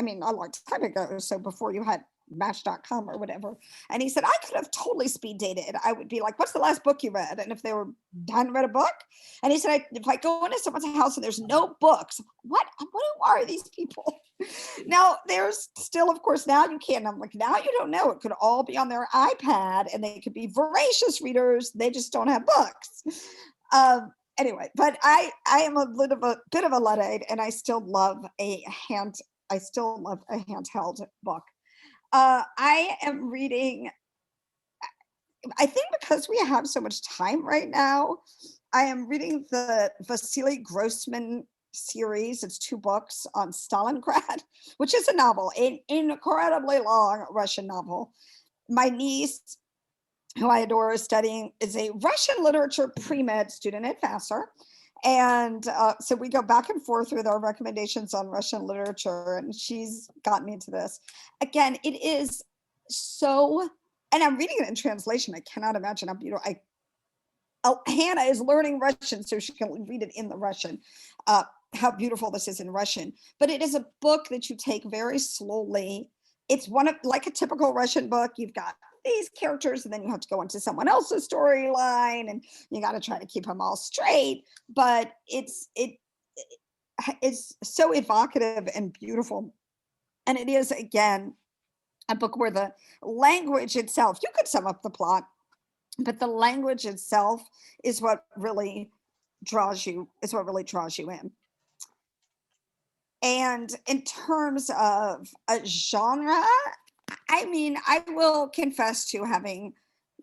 long time ago, so before you had Match.com or whatever. And he said, I could have totally speed dated. I would be like, what's the last book you read? And if they hadn't read a book, and he said, if I go into someone's house and there's no books, what are these people? Now, there's still, of course, now you can't. I'm like, now you don't know. It could all be on their iPad, and they could be voracious readers. They just don't have books. Anyway, but I am a bit of a Luddite, and I still love a handheld book. I am reading, I think because we have so much time right now, I am reading the Vasily Grossman series. It's 2 books on Stalingrad, which is a novel, an incredibly long Russian novel. My niece, who I adore, is a Russian literature pre-med student at Vassar. And so we go back and forth with our recommendations on Russian literature, and she's gotten me into this. Again, it is so, and I'm reading it in translation. I cannot imagine how beautiful. Hannah is learning Russian so she can read it in the Russian. How beautiful this is in Russian. But it is a book that you take very slowly. It's one of like a typical Russian book. You've got these characters, and then you have to go into someone else's storyline, and you got to try to keep them all straight. But it's so evocative and beautiful. And it is, again, a book where the language itself, you could sum up the plot, but the language itself is what really draws you in. And in terms of a genre, I mean, I will confess to having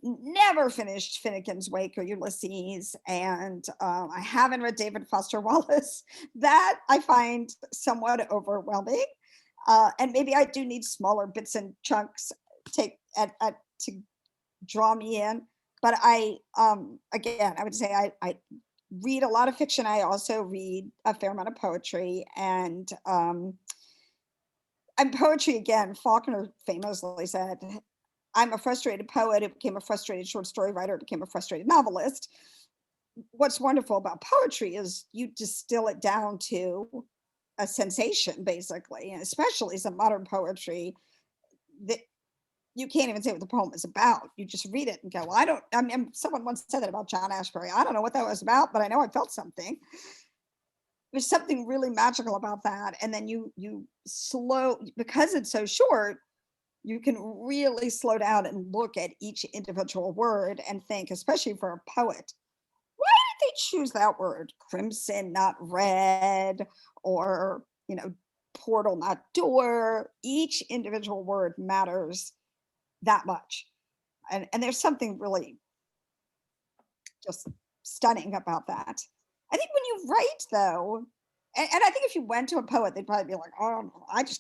never finished Finnegan's Wake or Ulysses, and I haven't read David Foster Wallace. That I find somewhat overwhelming, and maybe I do need smaller bits and chunks to draw me in. But again, I would say I read a lot of fiction. I also read a fair amount of poetry, and poetry, again, Faulkner famously said, I'm a frustrated poet who became a frustrated short story writer, who became a frustrated novelist. What's wonderful about poetry is you distill it down to a sensation, basically, and especially some modern poetry that you can't even say what the poem is about. You just read it and go, well, I mean, someone once said that about John Ashbery. I don't know what that was about, but I know I felt something. There's something really magical about that. And then you slow, because it's so short, you can really slow down and look at each individual word and think, especially for a poet, why did they choose that word? Crimson, not red, or, portal, not door. Each individual word matters that much. And there's something really just stunning about that. I think when you write, though, and I think if you went to a poet, they'd probably be like, oh,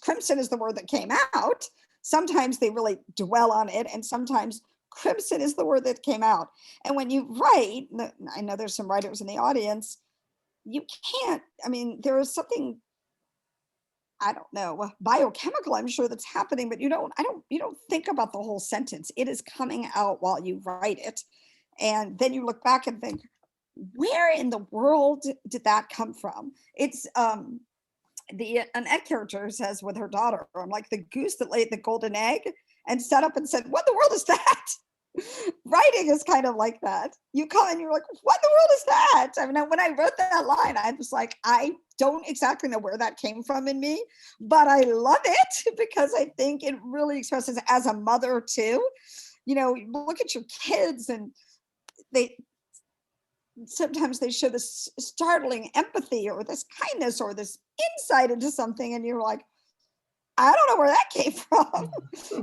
crimson is the word that came out. Sometimes they really dwell on it, and sometimes crimson is the word that came out. And when you write, I know there's some writers in the audience, you can't, I mean, there is something, I don't know, biochemical, I'm sure, that's happening, but you don't think about the whole sentence. It is coming out while you write it. And then you look back and think, where in the world did that come from? It's Annette character says with her daughter, I'm like the goose that laid the golden egg and sat up and said, what in the world is that? Writing is kind of like that. You come and you're like, what in the world is that? I mean, when I wrote that line, I was like, I don't exactly know where that came from in me, but I love it because I think it really expresses, as a mother too, look at your kids, and sometimes they show this startling empathy or this kindness or this insight into something, and you're like, I don't know where that came from.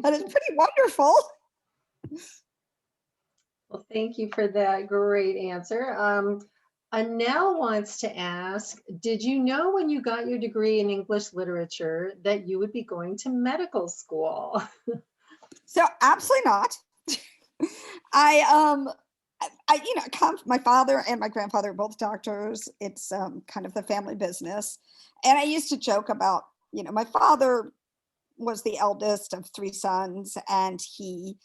That is pretty wonderful. Well, thank you for that great answer. Anel wants to ask, did you know when you got your degree in English literature that you would be going to medical school? So absolutely not. My father and my grandfather are both doctors. It's kind of the family business. And I used to joke about, my father was the eldest of three sons, and he,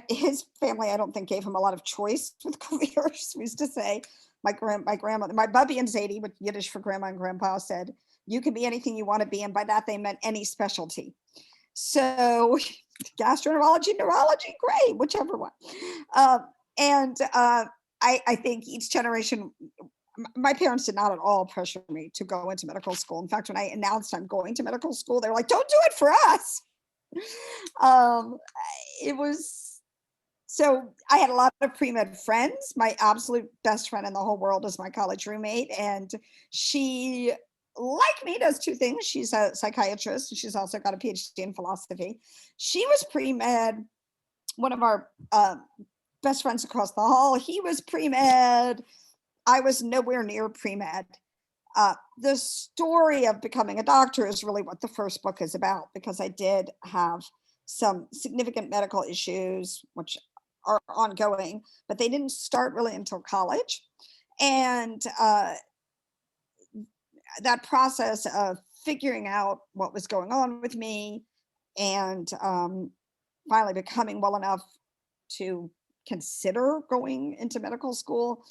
his family, I don't think, gave him a lot of choice with careers. We used to say, my grandmother, my Bubby and Zadie, with Yiddish for grandma and grandpa, said, you can be anything you want to be. And by that, they meant any specialty. So gastroenterology, neurology, great, whichever one. I think each generation, my parents did not at all pressure me to go into medical school. In fact, when I announced I'm going to medical school, they were like, don't do it for us. It was, so I had a lot of pre-med friends. My absolute best friend in the whole world is my college roommate. And she, like me, does two things. She's a psychiatrist, and she's also got a PhD in philosophy. She was pre-med. One of our best friends across the hall, he was pre-med. I was nowhere near pre-med. The story of becoming a doctor is really what the first book is about, because I did have some significant medical issues, which are ongoing, but they didn't start really until college. And that process of figuring out what was going on with me and finally becoming well enough to consider going into medical school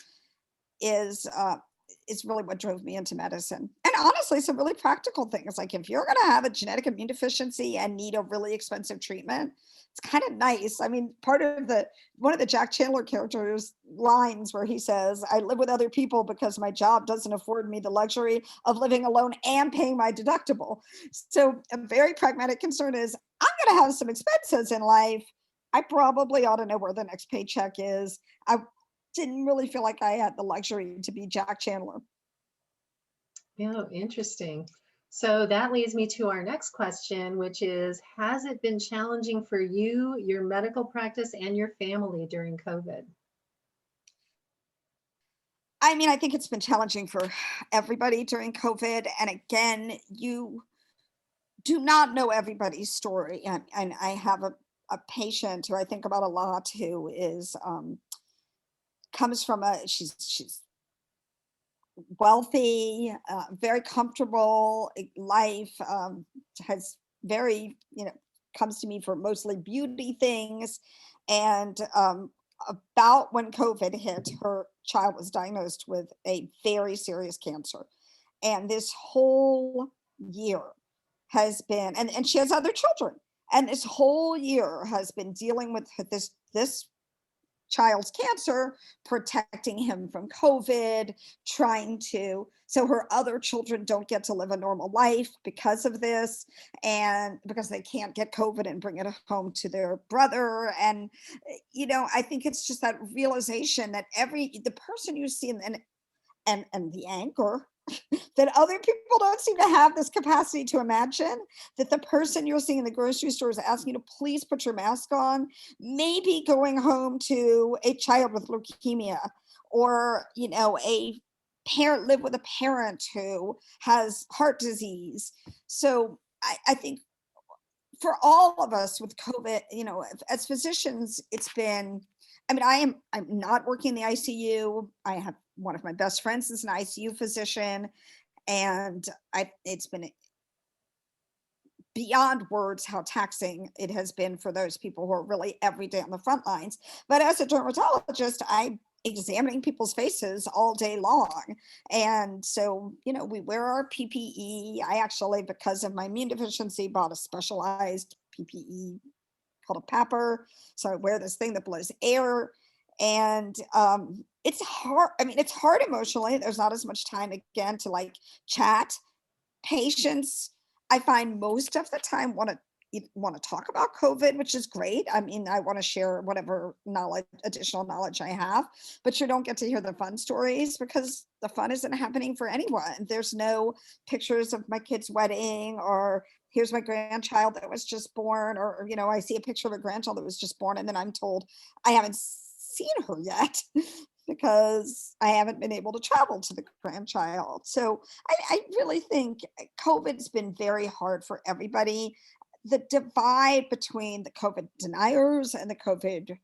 is really what drove me into medicine. And honestly, some really practical things, like if you're going to have a genetic immune deficiency and need a really expensive treatment, it's kind of nice. I mean, one of the Jack Chandler characters lines where he says, "I live with other people because my job doesn't afford me the luxury of living alone and paying my deductible." So a very pragmatic concern is, I'm going to have some expenses in life. I probably ought to know where the next paycheck is. I didn't really feel like I had the luxury to be Jack Chandler. Yeah, interesting. So that leads me to our next question, which is, has it been challenging for you, your medical practice, and your family during COVID? I mean, I think it's been challenging for everybody during COVID. And again, you do not know everybody's story. And I have a patient who I think about a lot who is comes from she's wealthy, very comfortable life, has very, comes to me for mostly beauty things. And about when COVID hit, her child was diagnosed with a very serious cancer. And this whole year has been, and she has other children. And this whole year has been dealing with this child's cancer, protecting him from COVID, trying to, so her other children don't get to live a normal life because of this, and because they can't get COVID and bring it home to their brother. And, I think it's just that realization that the person you see and the anger that other people don't seem to have this capacity to imagine, that the person you're seeing in the grocery store is asking you to please put your mask on, maybe going home to a child with leukemia, or a parent live with a parent who has heart disease. So I think for all of us with COVID, as physicians, it's been, I mean, I'm not working in the ICU. I have one of my best friends is an ICU physician, and it's been beyond words how taxing it has been for those people who are really every day on the front lines. But as a dermatologist, I'm examining people's faces all day long. And so, we wear our PPE. I actually, because of my immune deficiency, bought a specialized PPE called a PAPR. So I wear this thing that blows air. And it's hard. I mean, it's hard emotionally. There's not as much time again to like chat. Patients, I find most of the time want to talk about COVID, which is great. I mean, I want to share whatever additional knowledge I have, but you don't get to hear the fun stories because the fun isn't happening for anyone. There's no pictures of my kid's wedding, or here's my grandchild that was just born, or I see a picture of a grandchild that was just born, and then I'm told I haven't seen her yet because I haven't been able to travel to the grandchild. So I really think COVID's been very hard for everybody. The divide between the COVID deniers and the COVID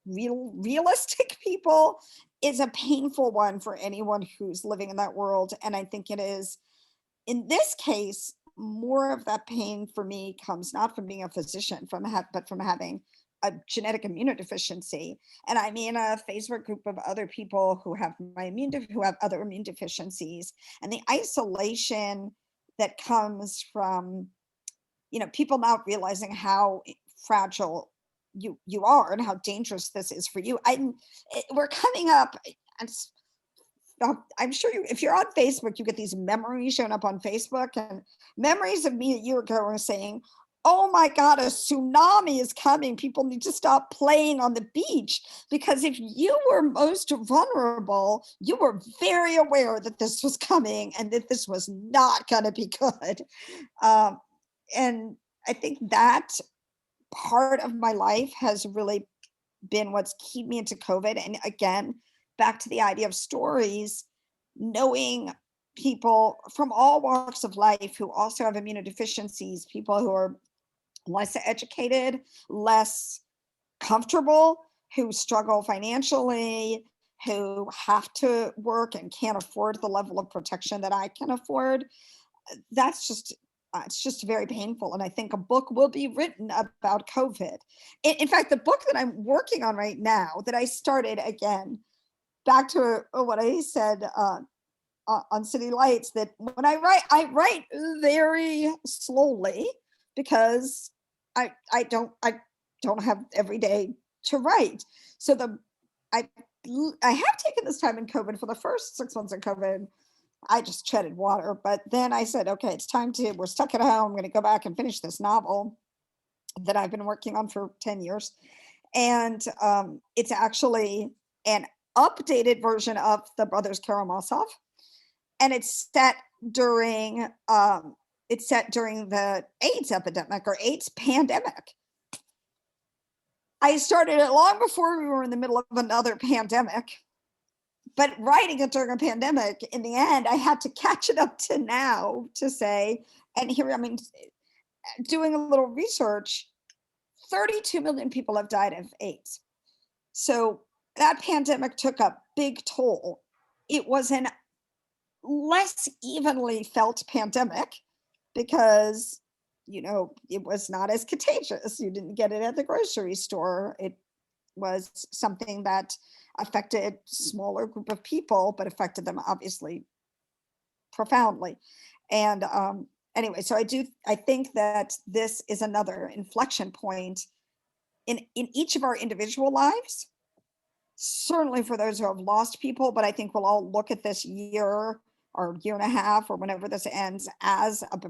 realistic people is a painful one for anyone who's living in that world. And I think it is, in this case, more of that pain for me comes not from being a physician, but from having a genetic immunodeficiency. And I'm in a Facebook group of other people who have who have other immune deficiencies, and the isolation that comes from people not realizing how fragile you are and how dangerous this is for you. We're coming up, and I'm sure if you're on Facebook, you get these memories showing up on Facebook, and memories of me a year ago saying, "Oh my God, a tsunami is coming. People need to stop playing on the beach." Because if you were most vulnerable, you were very aware that this was coming and that this was not going to be good. And I think that part of my life has really been what's kept me into COVID. And again, back to the idea of stories, knowing people from all walks of life who also have immunodeficiencies, people who are less educated, less comfortable, who struggle financially, who have to work and can't afford the level of protection that I can afford. That's just, it's just very painful. And I think a book will be written about COVID. In fact, the book that I'm working on right now, that I started again, back to what I said on City Lights, that when I write very slowly, because I don't have every day to write. So I I have taken this time in COVID. For the first 6 months of COVID, I just treaded water. But then I said, okay, it's time to, we're stuck at home. I'm going to go back and finish this novel that I've been working on for 10 years. And it's actually an updated version of the Brothers Karamazov. And it's set during the AIDS epidemic or AIDS pandemic. I started it long before we were in the middle of another pandemic. But writing it during a pandemic, in the end, I had to catch it up to now to say, and here, I mean, doing a little research, 32 million people have died of AIDS. So that pandemic took a big toll. It was an less evenly felt pandemic because, you know, it was not as contagious. You didn't get it at the grocery store. It was something that affected smaller group of people, but affected them obviously profoundly. And anyway, so I think that this is another inflection point in each of our individual lives, certainly for those who have lost people, but I think we'll all look at this year or year and a half or whenever this ends as a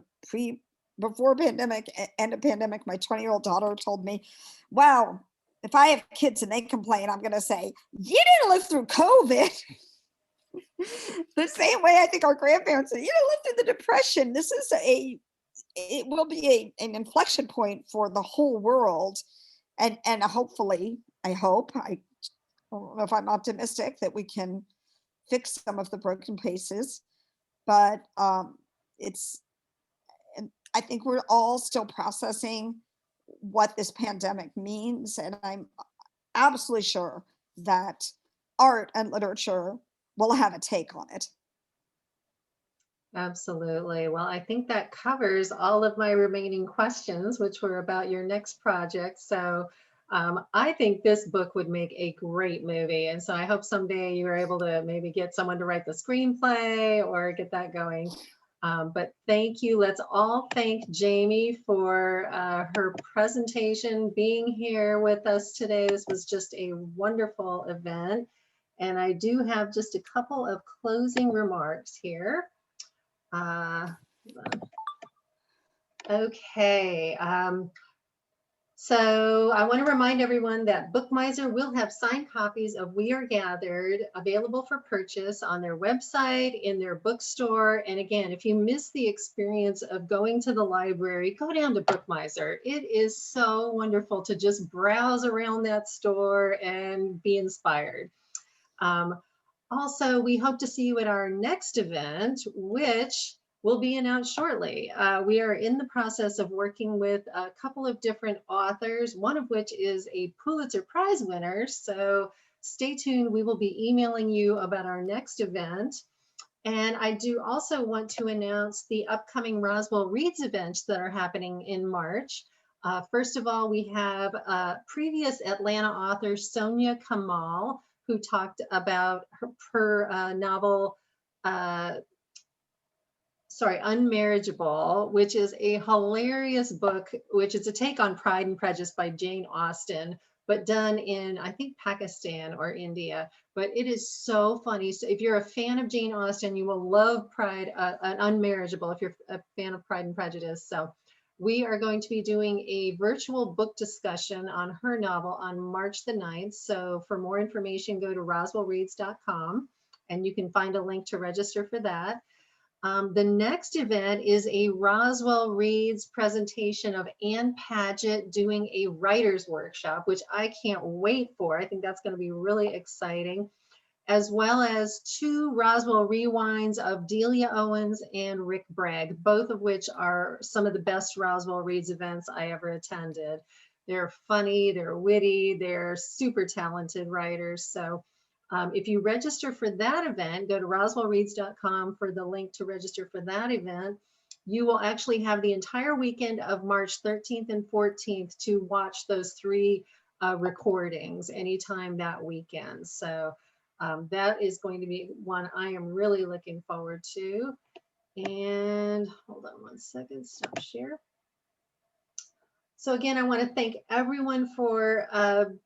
before pandemic and a pandemic. My 20-year-old daughter told me, wow, if I have kids and they complain, I'm going to say, you didn't live through COVID. The same way I think our grandparents said, you didn't live through the Depression. This is it will be an inflection point for the whole world. And hopefully, I don't know if I'm optimistic that we can fix some of the broken places, but and I think we're all still processing what this pandemic means. And I'm absolutely sure that art and literature will have a take on it. Absolutely. Well, I think that covers all of my remaining questions, which were about your next project. So I think this book would make a great movie. And so I hope someday you are able to maybe get someone to write the screenplay or get that going. But thank you. Let's all thank Jamie for her presentation, being here with us today. This was just a wonderful event. And I do have just a couple of closing remarks here. Okay. So I want to remind everyone that Bookmiser will have signed copies of We Are Gathered available for purchase on their website, in their bookstore. And again, if you miss the experience of going to the library, go down to Bookmiser. It is so wonderful to just browse around that store and be inspired. Also, we hope to see you at our next event, which will be announced shortly. We are in the process of working with a couple of different authors, one of which is a Pulitzer Prize winner. So stay tuned. We will be emailing you about our next event. And I do also want to announce the upcoming Roswell Reads events that are happening in March. First of all, we have previous Atlanta author Sonia Kamal, who talked about her novel, Unmarriageable, which is a hilarious book, which is a take on Pride and Prejudice by Jane Austen, but done in, I think, Pakistan or India. But it is so funny. So if you're a fan of Jane Austen, you will love Unmarriageable if you're a fan of Pride and Prejudice. So we are going to be doing a virtual book discussion on her novel on March the 9th. So for more information, go to roswellreads.com and you can find a link to register for that. The next event is a Roswell Reads presentation of Ann Padgett doing a writer's workshop, which I can't wait for. I think that's going to be really exciting, as well as 2 Roswell Rewinds of Delia Owens and Rick Bragg, both of which are some of the best Roswell Reads events I ever attended. They're funny, they're witty, they're super talented writers. So if you register for that event, go to roswellreads.com for the link to register for that event. You will actually have the entire weekend of March 13th and 14th to watch those 3 recordings anytime that weekend. So that is going to be one I am really looking forward to. And hold on one second, stop share. So again, I want to thank everyone for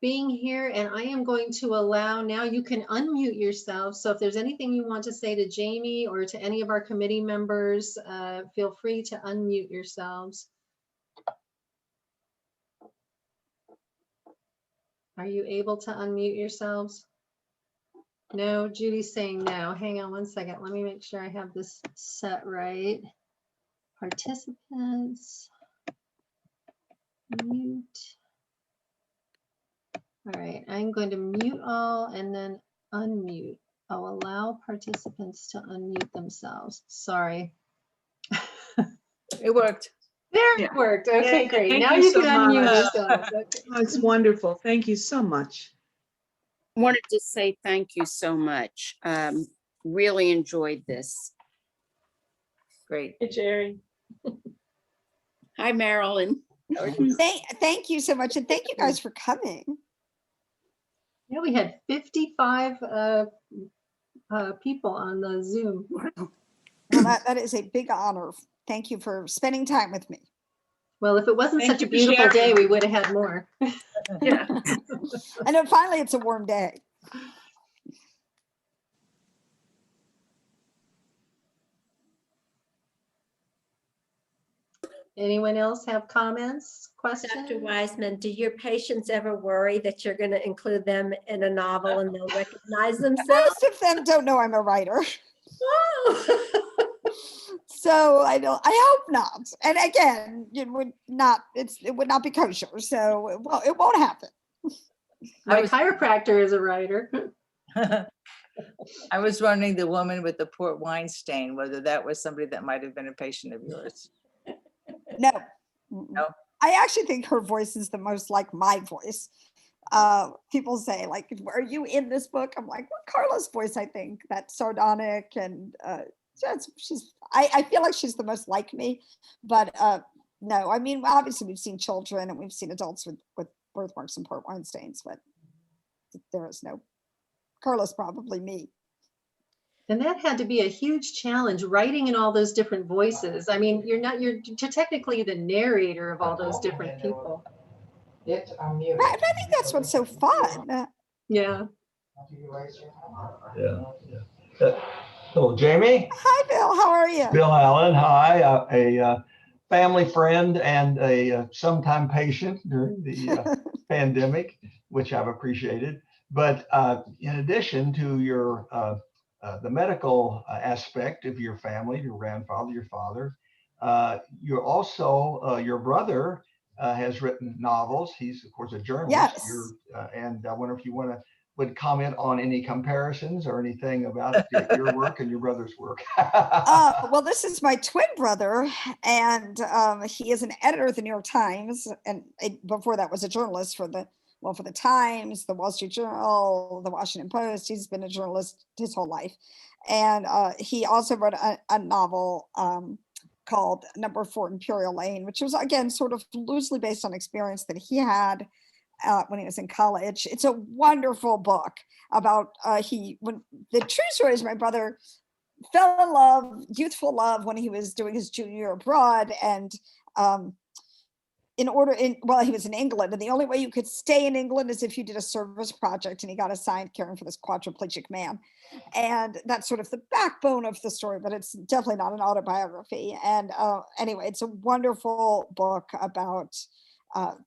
being here, and I am going to allow, now you can unmute yourself. So if there's anything you want to say to Jamie or to any of our committee members, feel free to unmute yourselves. Are you able to unmute yourselves? No, Judy's saying no. Hang on one second. Let me make sure I have this set right. Participants. Mute. All right, I'm going to mute all and then unmute. I'll allow participants to unmute themselves. Sorry. It worked. There Yeah. it worked. Okay, Yeah, great. thank Now you you so can unmute much. yourselves. Okay. Oh, it's wonderful. Thank you so much. Wanted to say thank you so much. Really enjoyed this. Great. Hey, Jerry. Hi, Marilyn. Thank you so much. And thank you guys for coming. Yeah, we had 55 people on the Zoom. Well, that is a big honor. Thank you for spending time with me. Well, if it wasn't Thank such you a for beautiful day, sharing. we would have had more. Yeah. And then finally, it's a warm day. Anyone else have comments, questions? Dr. Weisman, do your patients ever worry that you're going to include them in a novel and they'll recognize themselves? Most of them don't know I'm a writer. Oh. So I hope not. And again, it would not be kosher. So well, it won't happen. My chiropractor is a writer. I was wondering, the woman with the port wine stain, whether that was somebody that might have been a patient of yours. No. No? I actually think her voice is the most like my voice. People say like, are you in this book? I'm like, well, Carla's voice, I think, that sardonic and I feel like she's the most like me, but no, I mean, obviously we've seen children and we've seen adults with birthmarks and port wine stains, but there is no, Carla's probably me. And that had to be a huge challenge, writing in all those different voices. I mean, you're technically the narrator of all those different people. Right, but I think that's what's so fun. Yeah. Yeah. Hello, Jamie. Hi, Bill. How are you? Bill Allen. Hi. A family friend and a sometime patient during the pandemic, which I've appreciated. But in addition to your the medical aspect of your family, your grandfather, your father, you're also your brother has written novels. He's of course a journalist. Yes. And I wonder if you would comment on any comparisons or anything about your work and your brother's work. Well, this is my twin brother, and he is an editor of the New York Times, and before that was a journalist for the Times, the Wall Street Journal, the Washington Post. He's been a journalist his whole life, and he also wrote a novel called Number 4 Imperial Lane, which was again sort of loosely based on experience that he had when he was in college. It's a wonderful book about when the true story is my brother fell in love, youthful love, when he was doing his junior year abroad, and he was in England, and the only way you could stay in England is if you did a service project, and he got assigned caring for this quadriplegic man. And that's sort of the backbone of the story, but it's definitely not an autobiography. And anyway, it's a wonderful book about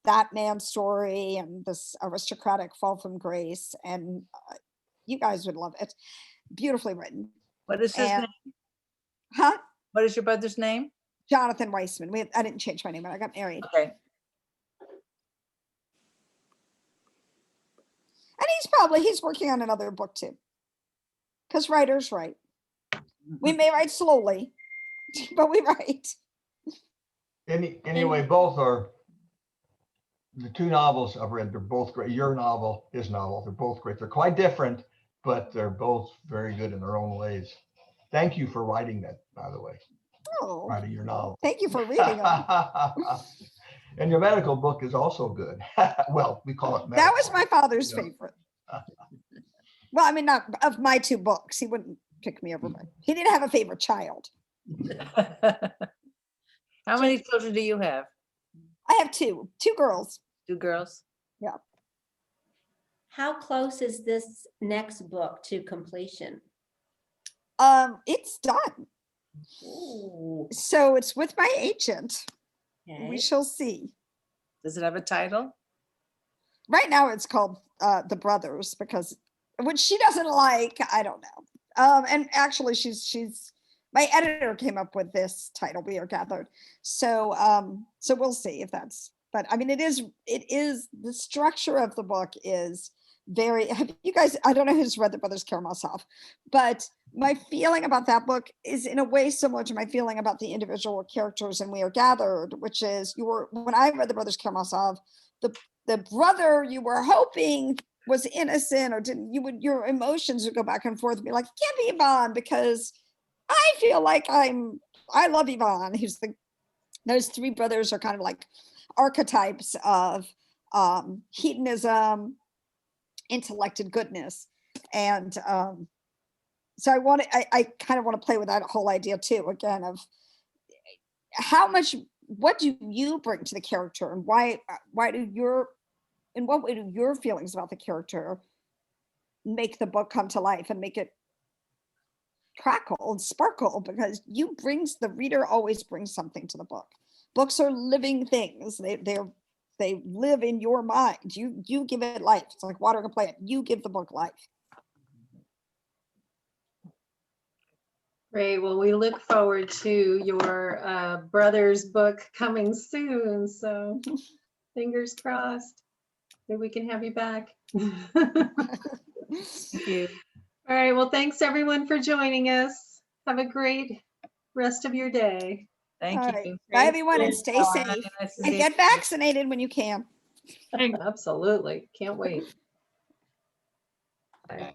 that man's story and this aristocratic fall from grace. And you guys would love it. Beautifully written. What is his name? Huh? What is your brother's name? Jonathan Weisman. I didn't change my name when I got married. Okay. And he's working on another book too. Because writers write. We may write slowly, but we write. Anyway, both are the two novels I've read, they're both great. Your novel, his novel, they're both great. They're quite different, but they're both very good in their own ways. Thank you for writing that, by the way, Oh, writing your novel. thank you for reading them. And your medical book is also good. Well, we call it medical. That was my father's you know. favorite. Well, I mean, not of my two books. He wouldn't pick me over. He didn't have a favorite child. How many children do you have? I have two girls. 2 girls? How close is this next book to completion? It's done. Ooh, So it's with my agent. okay. We shall see. Does it have a title? Right now it's called The Brothers because which she doesn't like, I don't know. And actually she's my editor came up with this title, We Are Gathered. So so we'll see if that's, but I mean it is the structure of the book is very, have you guys, I don't know who's read The Brothers Karamazov, but my feeling about that book is in a way similar to my feeling about the individual characters in We Are Gathered, which is when I read The Brothers Karamazov, the brother you were hoping was innocent or didn't, your emotions would go back and forth and be like, it can't be Ivan because I feel like I love Ivan. Those 3 brothers are kind of like archetypes of hedonism, intellect, and goodness. And so I kind of want to play with that whole idea too, again, of what do you bring to the character and in what way do your feelings about the character make the book come to life and make it crackle and sparkle, because the reader always brings something to the book. Books are living things. They live in your mind. You give it life. It's like watering a plant. You give the book life. Great. Well, we look forward to your brother's book coming soon. So fingers crossed that we can have you back. Thank you. All right. Well, thanks everyone for joining us. Have a great rest of your day. Thank All right. you. Bye everyone, and stay Bye. safe Nice to and see get you. vaccinated when you can. Absolutely. Can't wait. Bye.